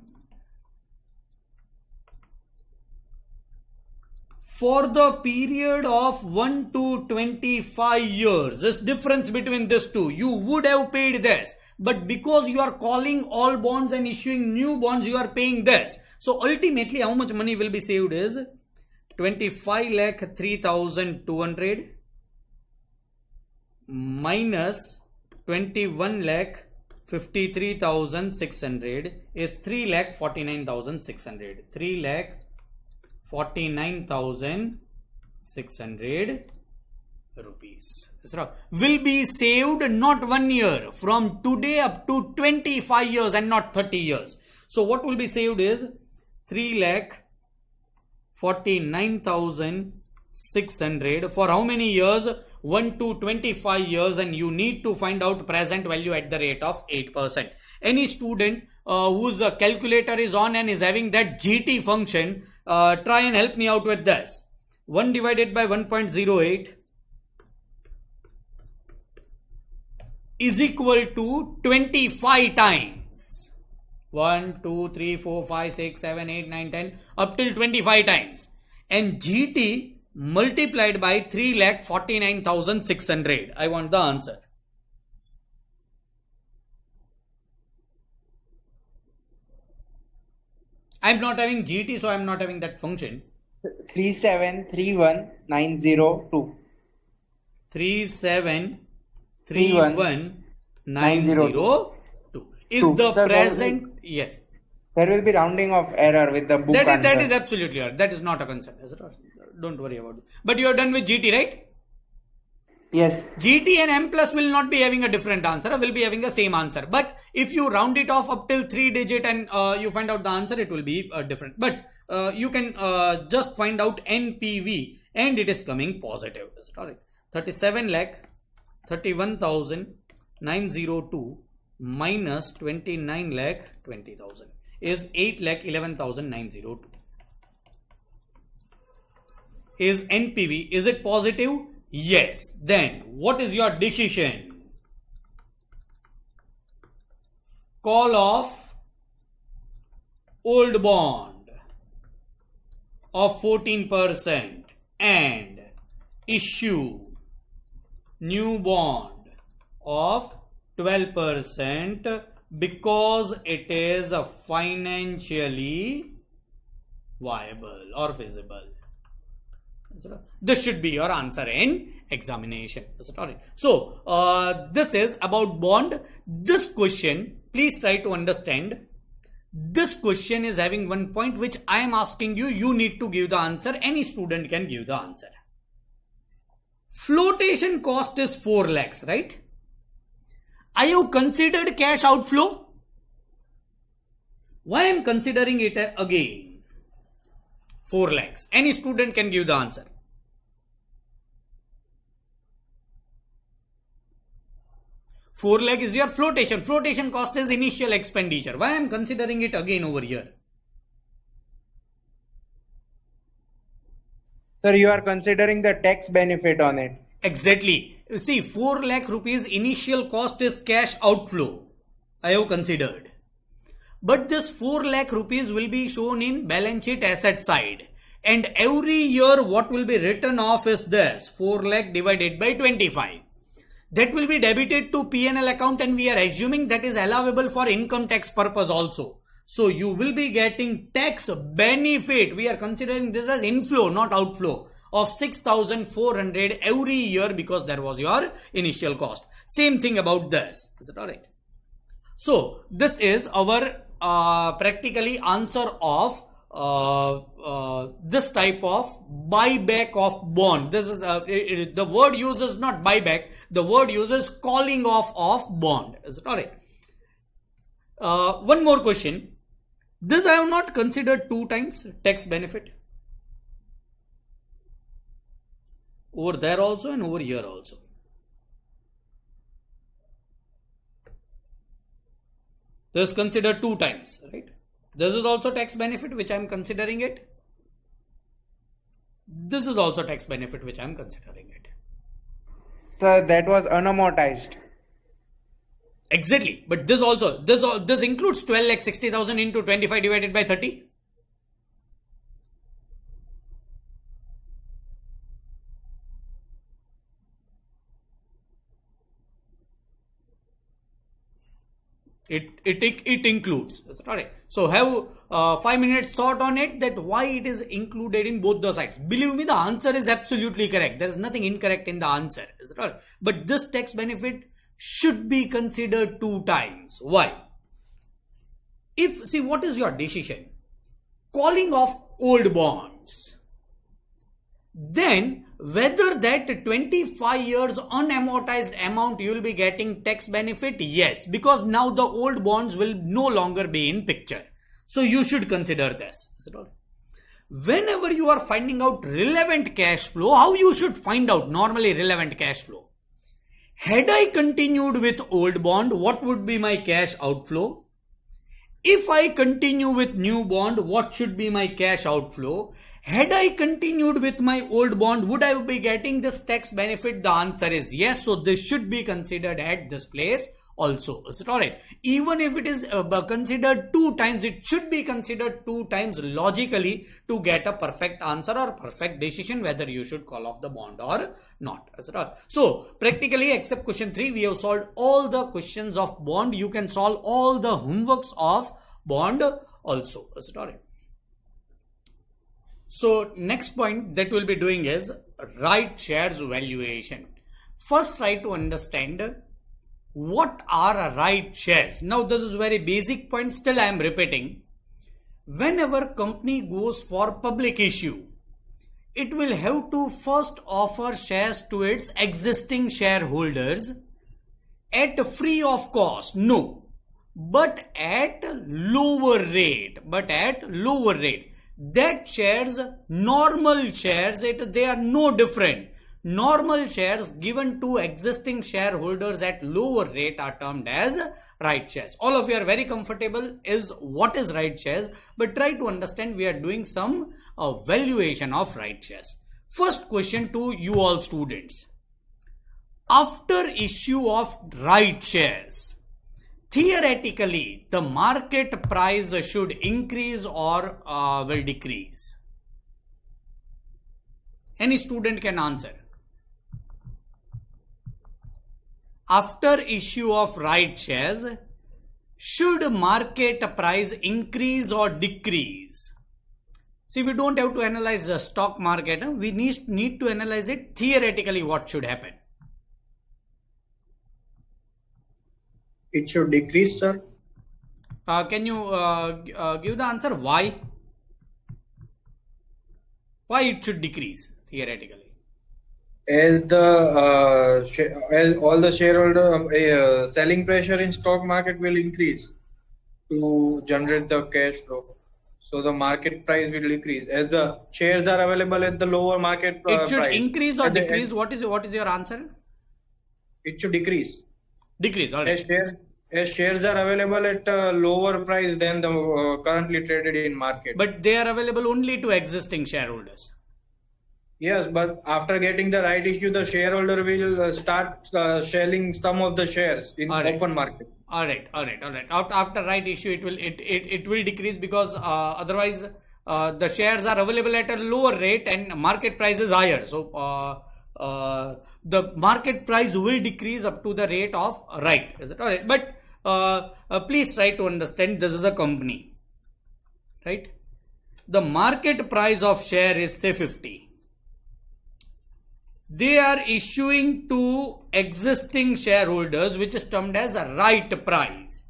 for the period of 1 to 25 years? This difference between these two, you would have paid this, but because you are calling all bonds and issuing new bonds, you are paying this. So ultimately, how much money will be saved is 25,03,200 minus 21,53,600. 53,600 is 3,49,600. 3,49,600 rupees. Will be saved not 1 year, from today up to 25 years and not 30 years. So what will be saved is 3,49,600 for how many years? 1 to 25 years, and you need to find out present value at the rate of 8%. Any student whose calculator is on and is having that GT function, try and help me out with this. 1 divided by 1.08 is equal to 25 times. 1, 2, 3, 4, 5, 6, 7, 8, 9, 10 up till 25 times. And GT multiplied by 3,49,600. I want the answer. I'm not having GT, so I'm not having that function. 3731902. 3731902 is the Sir, present. Yes. There will be rounding of error with the book That answer. is absolutely right. That is not a concern. Don't worry about it. But you are done with GT, right? Yes. GT and M plus will not be having a different answer, will be having the same answer. But if you round it off up till 3 digit and you find out the answer, it will be different. But you can just find out NPV and it is coming positive. Is it alright? 37,31,902 minus 29,20,000 is 8,11,902. Is NPV, is it positive? Yes. Then what is your decision? Call off old bond of 14% and issue new bond of 12% because it is financially viable or feasible. This should be your answer in examination. Is it alright? So this is about bond. This question, please try to understand. This question is having one point which I am asking you. You need to give the answer. Any student can give the answer. Flotation cost is 4 lakhs, right? I have considered cash outflow. Why I am considering it again? 4 lakhs. Any student can give the answer. Four lakh is your flotation. Flotation cost is initial expenditure. Why I am considering it again over here? Sir, you are considering the tax benefit on it. Exactly. See, 4 lakh rupees initial cost is cash outflow. I have considered. But this 4 lakh rupees will be shown in balance sheet asset side. And every year what will be written off is this 4 lakh divided by 25. That will be debited to P&L account and we are assuming that is allowable for income tax purpose also. So you will be getting tax benefit. We are considering this as inflow, not outflow, of 6,400 every year because there was your initial cost. Same thing about this. Is it alright? So this is our practically answer of this type of buyback of bond. This is the word used is not buyback. The word uses calling off of bond. Is it alright? One more question. This I have not considered 2 times tax benefit. Over there also and over here also. This is considered 2 times, right? This is also tax benefit which I am considering it. This is also tax benefit which I am considering it. Sir, that was unamortized. Exactly. But this also, this includes 12,60,000 into 25 divided by 30. It includes. Alright. So have 5 minutes thought on it that why it is included in both the sides. Believe me, the answer is absolutely correct. There is nothing incorrect in the answer. Is it all right? But this tax benefit should be considered 2 times. Why? See, what is your decision? Calling off old bonds. Then whether that 25 years unamortized amount you will be getting tax benefit? Yes, because now the old bonds will no longer be in picture. So you should consider this. Is it all? Whenever you are finding out relevant cash flow, how you should find out normally relevant cash flow? Had I continued with old bond, what would be my cash outflow? If I continue with new bond, what should be my cash outflow? Had I continued with my old bond, would I be getting this tax benefit? The answer is yes. So this should be considered at this place also. Is it alright? Even if it is considered 2 times, it should be considered 2 times logically to get a perfect answer or perfect decision whether you should call off the bond or not. Is it alright? So practically except question 3, we have solved all the questions of bond. You can solve all the homeworks of bond also. Is it alright? So next point that we'll be doing is right shares valuation. First try to understand what are right shares. Now this is very basic point, still I am repeating. Whenever company goes for public issue, it will have to first offer shares to its existing shareholders at free of cost. No, but at lower rate. That shares, normal shares, they are no different. Normal shares given to existing shareholders at lower rate are termed as right shares. All of you are very comfortable is what is right shares, but try to understand we are doing some valuation of right shares. First question to you all students. After issue of right shares, theoretically the market price should increase or will decrease? Any student can answer. After issue of right shares, should market price increase or decrease? See, we don't have to analyze the stock market. We need to analyze it theoretically what should happen. It should decrease, sir. Can you give the answer why? Why it should decrease theoretically? As as all the shareholder selling pressure in stock market will increase to generate the cash flow, so the market price will decrease as the shares are available at the lower market It should price. increase or decrease. What is your answer? It should decrease. Decrease. All right. As shares are available at a lower price than the currently traded in market. But they are available only to existing shareholders. Yes, but after getting the right issue, the shareholder will start selling some of the shares in open market. All right. After right issue, it will decrease because otherwise the shares are available at a lower rate and market price is higher. So the market price will decrease up to the rate of right. Is it all right? But please try to understand this is a company, right? The market price of share is say 50. They are issuing to existing shareholders, which is termed as a right price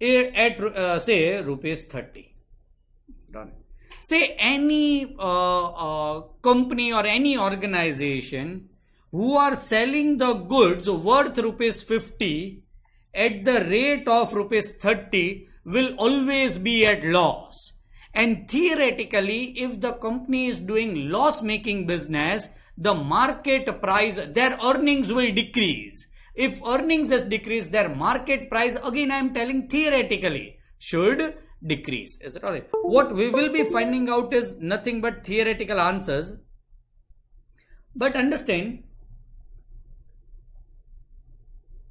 at say rupees 30. Say any company or any organization who are selling the goods worth rupees 50 at the rate of rupees 30 will always be at loss. And theoretically, if the company is doing loss-making business, the market price, their earnings will decrease. If earnings is decreased, their market price, again I am telling theoretically, should decrease. Is it alright? What we will be finding out is nothing but theoretical answers. But understand,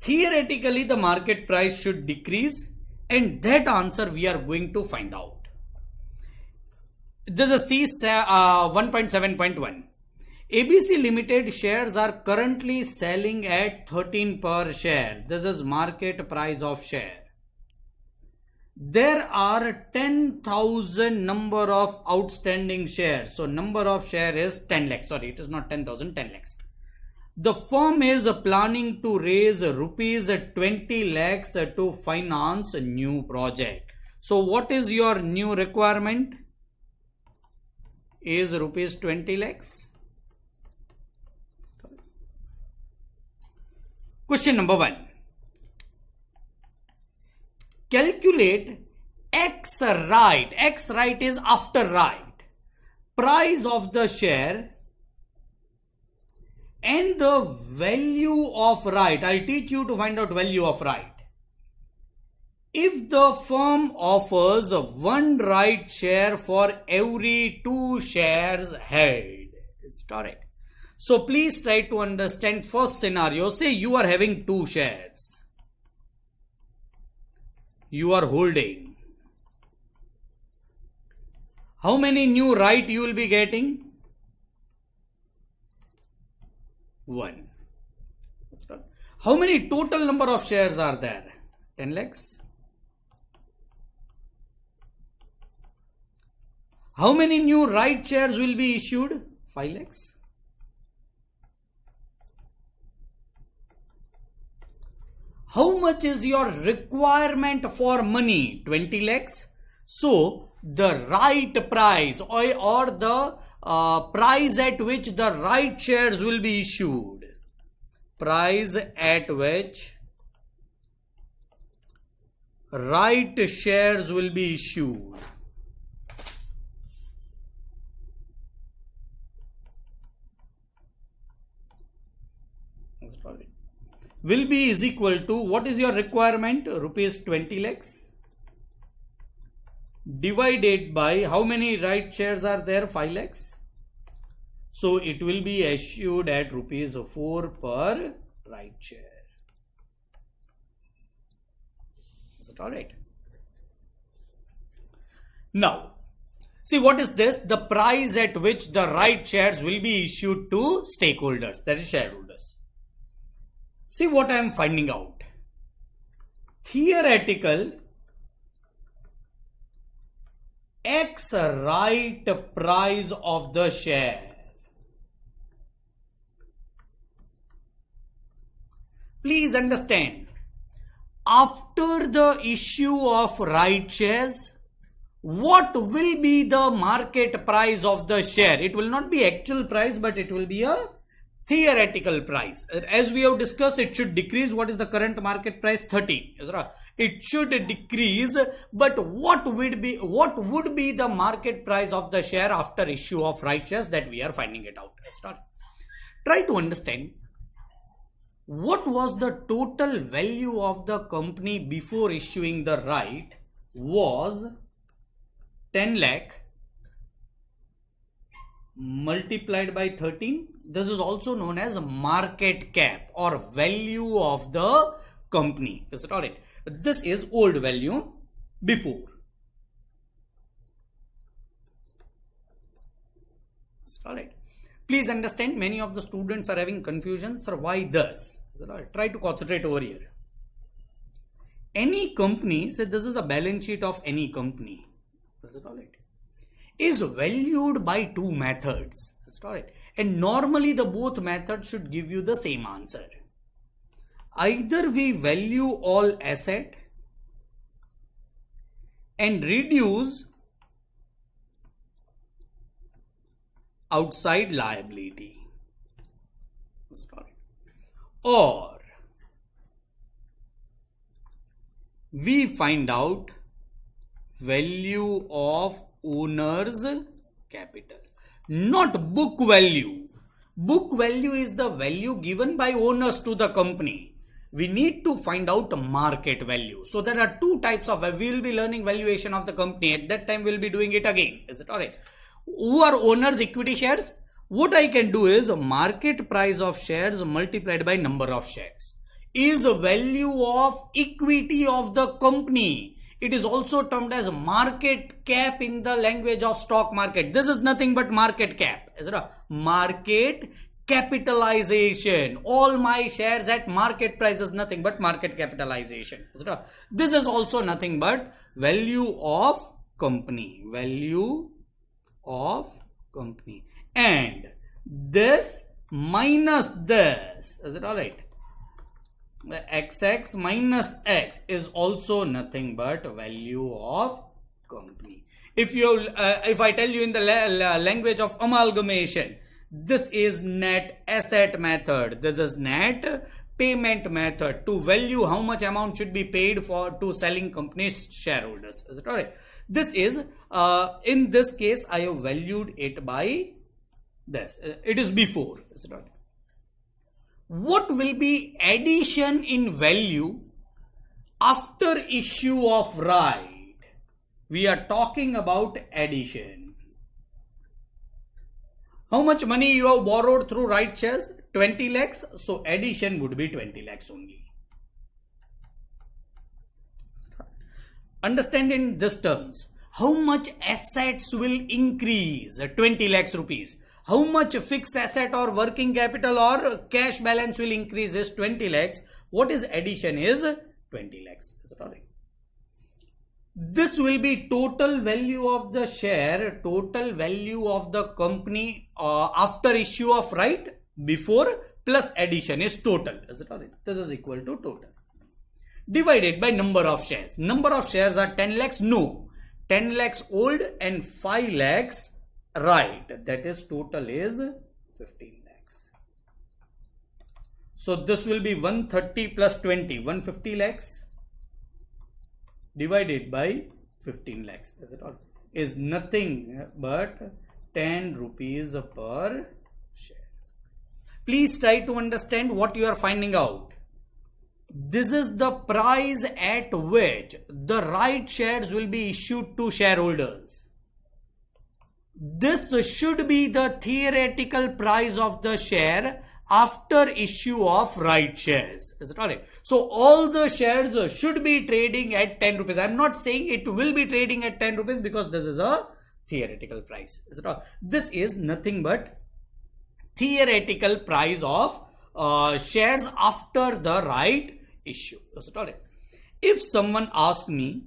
theoretically the market price should decrease, and that answer we are going to find out. This is C 1.7.1. ABC Limited shares are currently selling at 13 per share. This is market price of share. There are 10,000 number of outstanding shares. So number of share is 10 lakhs. Sorry, it is not 10,000, 10 lakhs. The firm is planning to raise rupees 20 lakhs to finance a new project. So what is your new requirement? Is rupees 20 lakhs. Question number 1. Calculate X right. X right is after right. Price of the share and the value of right. I'll teach you to find out value of right. If the firm offers one right share for every 2 shares held, it's correct. So please try to understand first scenario. Say you are having 2 shares. You are holding. How many new right you will be getting? 1. How many total number of shares are there? 10 lakhs. How many new right shares will be issued? 5 lakhs. How much is your requirement for money? 20 lakhs. So the right price or the price at which the right shares will be issued. Price at which right shares will be issued. Will be is equal to, what is your requirement? Rupees 20 lakhs. Divided by how many right shares are there? 5 lakhs. So it will be issued at rupees 4 per right share. Is it alright? Now, see what is this? The price at which the right shares will be issued to stakeholders, that is shareholders. See what I am finding out. Theoretical X right price of the share. Please understand, after the issue of right shares, what will be the market price of the share? It will not be actual price, but it will be a theoretical price. As we have discussed, it should decrease. What is the current market price? 30. It should decrease, but what would be the market price of the share after issue of right shares? That we are finding it out. Try to understand what was the total value of the company before issuing the right was 10 lakh multiplied by 13. This is also known as market cap or value of the company. Is it alright? This is old value before. Is it alright? Please understand, many of the students are having confusion. Sir, why this? Is it alright? Try to concentrate over here. Any company, say this is a balance sheet of any company. Is it alright? Is valued by 2 methods. Is it alright? And normally the both methods should give you the same answer. Either we value all asset and reduce outside liability. Is it alright? Or we find out value of owner's capital, not book value. Book value is the value given by owners to the company. We need to find out market value. So there are 2 types of, we will be learning valuation of the company. At that time we will be doing it again. Is it alright? Who are owners' equity shares? What I can do is market price of shares multiplied by number of shares is a value of equity of the company. It is also termed as market cap in the language of stock market. This is nothing but market cap. Is it a market capitalization? All my shares at market price is nothing but market capitalization. Is it a, this is also nothing but value of company. Value of company. And this minus this. Is it all right? The xx minus x is also nothing but value of company. If I tell you in the language of amalgamation, this is net asset method, this is net payment method to value how much amount should be paid for to selling company's shareholders. Is it all right? This is in this case I have valued it by this. It is before. Is it all right? What will be addition in value after issue of right? We are talking about addition. How much money you have borrowed through right shares? 20 lakhs. So addition would be 20 lakhs only. Understand in this terms. How much assets will increase? 20 lakhs rupees. How much fixed asset or working capital or cash balance will increase is 20 lakhs. What is addition is 20 lakhs. Is it all right? This will be total value of the share, total value of the company after issue of right, before plus addition is total. Is it all right? This is equal to total. Divided by number of shares. Number of shares are 10 lakhs? No. 10 lakhs old and 5 lakhs right. That is total is 15 lakhs. So this will be 130 plus 20, 150 lakhs. Divided by 15 lakhs. Is it all? Is nothing but 10 rupees per share. Please try to understand what you are finding out. This is the price at which the right shares will be issued to shareholders. This should be the theoretical price of the share after issue of right shares. Is it all right? So all the shares should be trading at 10 rupees. I am not saying it will be trading at 10 rupees because this is a theoretical price. Is it all? This is nothing but theoretical price of shares after the right issue. Is it all right? If someone asks me,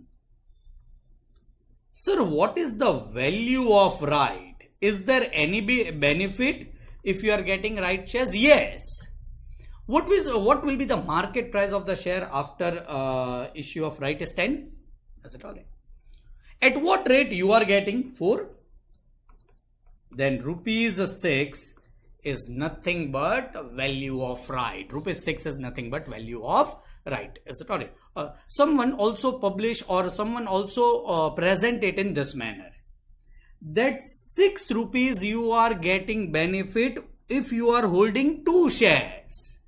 sir, what is the value of right? Is there any benefit if you are getting right shares? Yes. What will be the market price of the share after issue of right is 10? Is it all right? At what rate you are getting? 4. Then rupees 6 is nothing but value of right. Rupees 6 is nothing but value of right. Is it all right? Someone also publish or someone also present it in this manner. That 6 rupees you are getting benefit if you are holding 2 shares.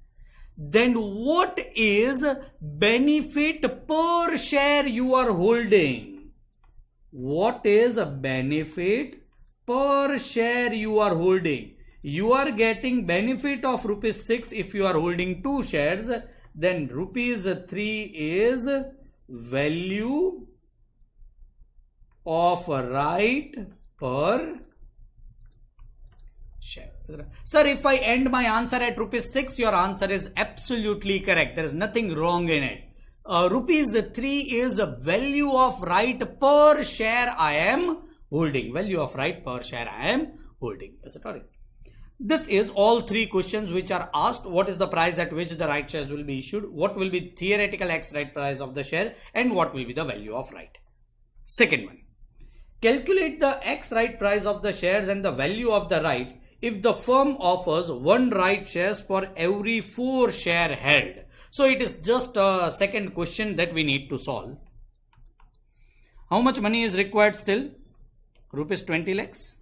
Then what is benefit per share you are holding? What is a benefit per share you are holding? You are getting benefit of rupees 6 if you are holding 2 shares. Then rupees 3 is value of right per share. Sir, if I end my answer at rupees 6, your answer is absolutely correct. There is nothing wrong in it. Rupees 3 is value of right per share I am holding. Value of right per share I am holding. Is it correct? This is all 3 questions which are asked. What is the price at which the right shares will be issued? What will be theoretical X right price of the share? And what will be the value of right? Second one. Calculate the X right price of the shares and the value of the right if the firm offers 1 right shares for every 4 share held. So it is just a second question that we need to solve. How much money is required still? Rupees 20 lakhs.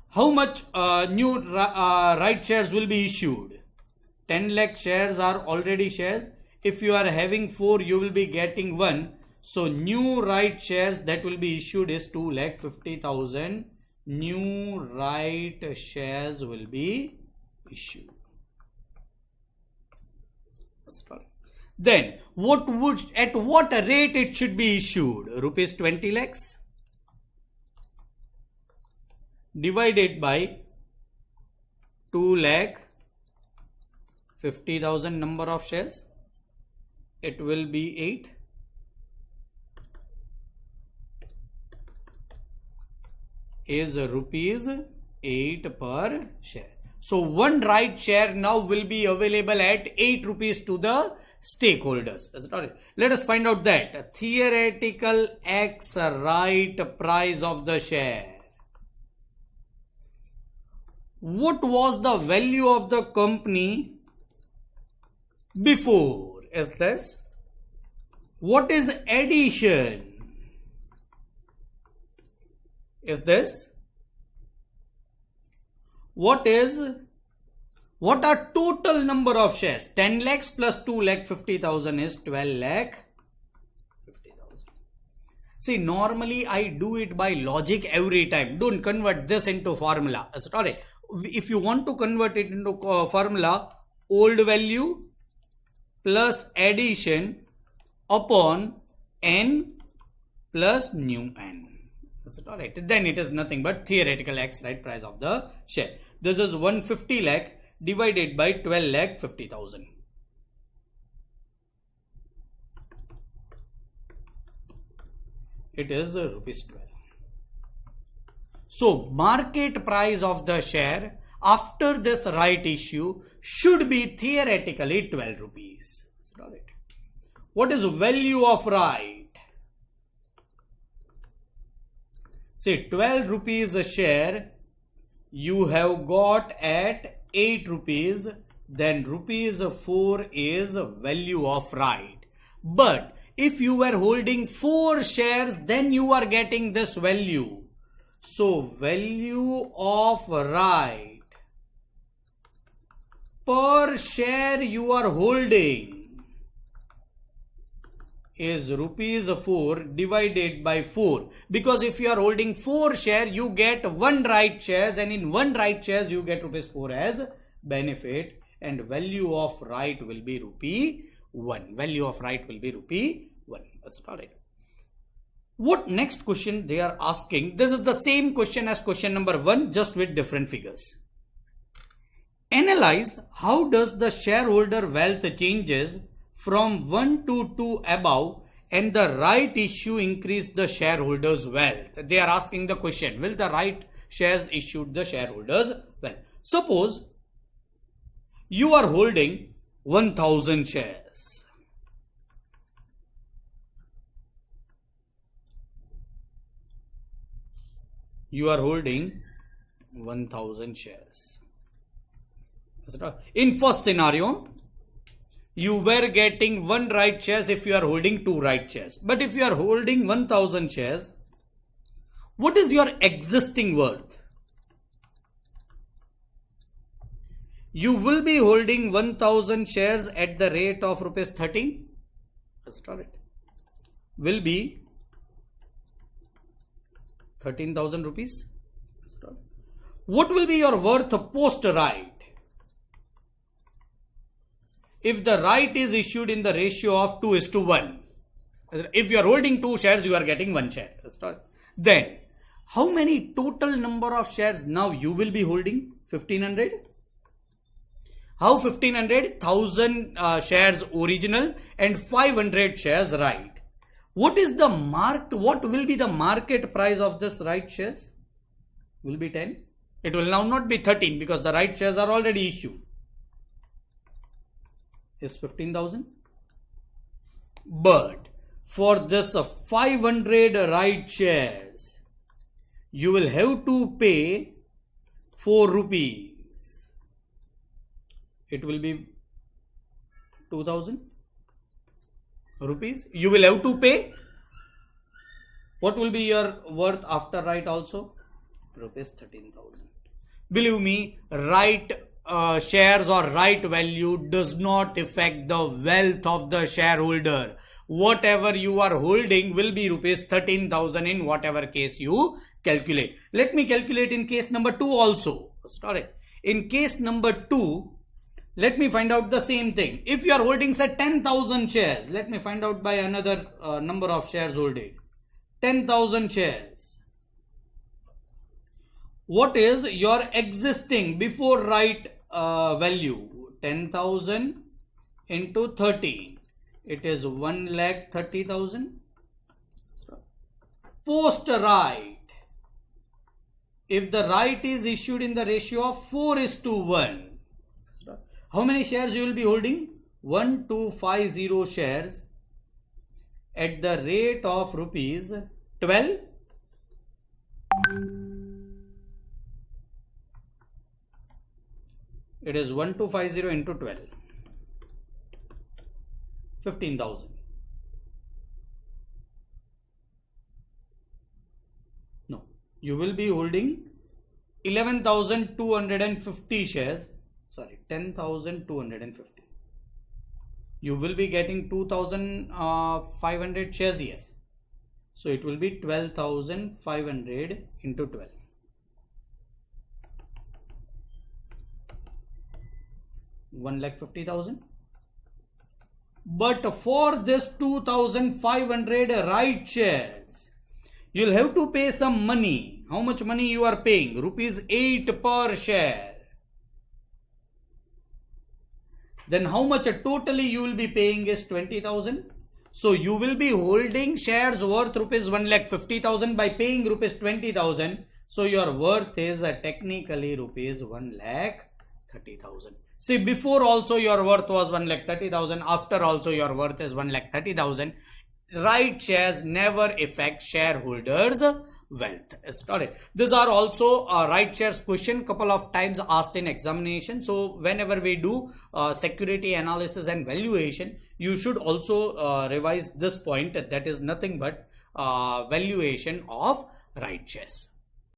How much new right shares will be issued? 10 lakh shares are already shares. If you are having 4, you will be getting 1. So new right shares that will be issued is 2,50,000. New right shares will be issued. Then at what rate it should be issued? Rupees 20 lakhs divided by 2,50,000 number of shares. It will be 8. Is rupees 8 per share. So one right share now will be available at 8 rupees to the stakeholders. Is it all right? Let us find out that theoretical X right price of the share. What was the value of the company before? Is this? What is addition? Is this? What are total number of shares? 10 lakhs plus 2 lakh 50,000 is 12 lakh 50,000. See, normally I do it by logic every time. Don't convert this into formula. Is it alright? If you want to convert it into formula, old value plus addition upon n plus new n. Is it alright? Then it is nothing but theoretical X right price of the share. This is 150 lakh divided by 12 lakh 50,000. It is rupees 12. So market price of the share after this right issue should be theoretically 12 rupees. Is it alright? What is value of right? Say 12 rupees a share you have got at 8 rupees, then rupees 4 is value of right. But if you were holding 4 shares, then you are getting this value. So value of right per share you are holding is rupees 4 divided by 4, because if you are holding 4 shares you get 1 right shares, and in 1 right shares you get rupees 4 as benefit, and value of right will be rupee 1. Value of right will be rupee 1. That's all right. What next question they are asking? This is the same question as question number 1, just with different figures. Analyze how does the shareholder wealth changes from 1 to 2 above, and the right issue increase the shareholders' wealth. They are asking the question, will the right shares issued the shareholders' wealth? Suppose you are holding 1000 shares. You are holding 1000 shares. In first scenario, you were getting 1 right shares if you are holding 2 right shares. But if you are holding 1000 shares, what is your existing worth? You will be holding 1000 shares at the rate of rupees 13. That's it. Will be 13,000 rupees. What will be your worth post right? If the right is issued in the ratio of 2:1, if you are holding 2 shares, you are getting 1 share. Then, how many total number of shares now you will be holding? 1500? How 1500? 1000 shares original and 500 shares right. What is the what will be the market price of this right shares? Will be 10. It will now not be 13 because the right shares are already issued. Is 15,000. But for this 500 right shares, you will have to pay 4 rupees. It will be 2000 rupees. You will have to pay. What will be your worth after right also? Rupees 13,000. Believe me, right shares or right value does not affect the wealth of the shareholder. Whatever you are holding will be rupees 13,000 in whatever case you calculate. Let me calculate in case number 2 also. Sorry. In case number 2, let me find out the same thing. If you are holding say 10,000 shares, let me find out by another number of shares holding. 10,000 shares. What is your existing before right value? 10,000 into 13. It is 1,30,000. Post right. if the right is issued in the ratio of 4:1, how many shares you will be holding? 1250 shares at the rate of rupees 12. It is 1250 into 12. 15,000. No, you will be holding 11,250 shares. Sorry, 10,250. You will be getting 2,500 shares. Yes. So it will be 12,500 into 12. One lakh 50,000. But for this 2,500 right shares, you'll have to pay some money. How much money you are paying? Rupees 8 per share. Then how much totally you will be paying is 20,000. So you will be holding shares worth rupees 1,50,000 by paying rupees 20,000. So your worth is technically rupees 1,30,000. See, before also your worth was 1,30,000. After also your worth is 1,30,000. Right shares never affect shareholders' wealth. Got it. These are also right shares question couple of times asked in examination. So whenever we do security analysis and valuation, you should also revise this point, that is nothing but valuation of right shares.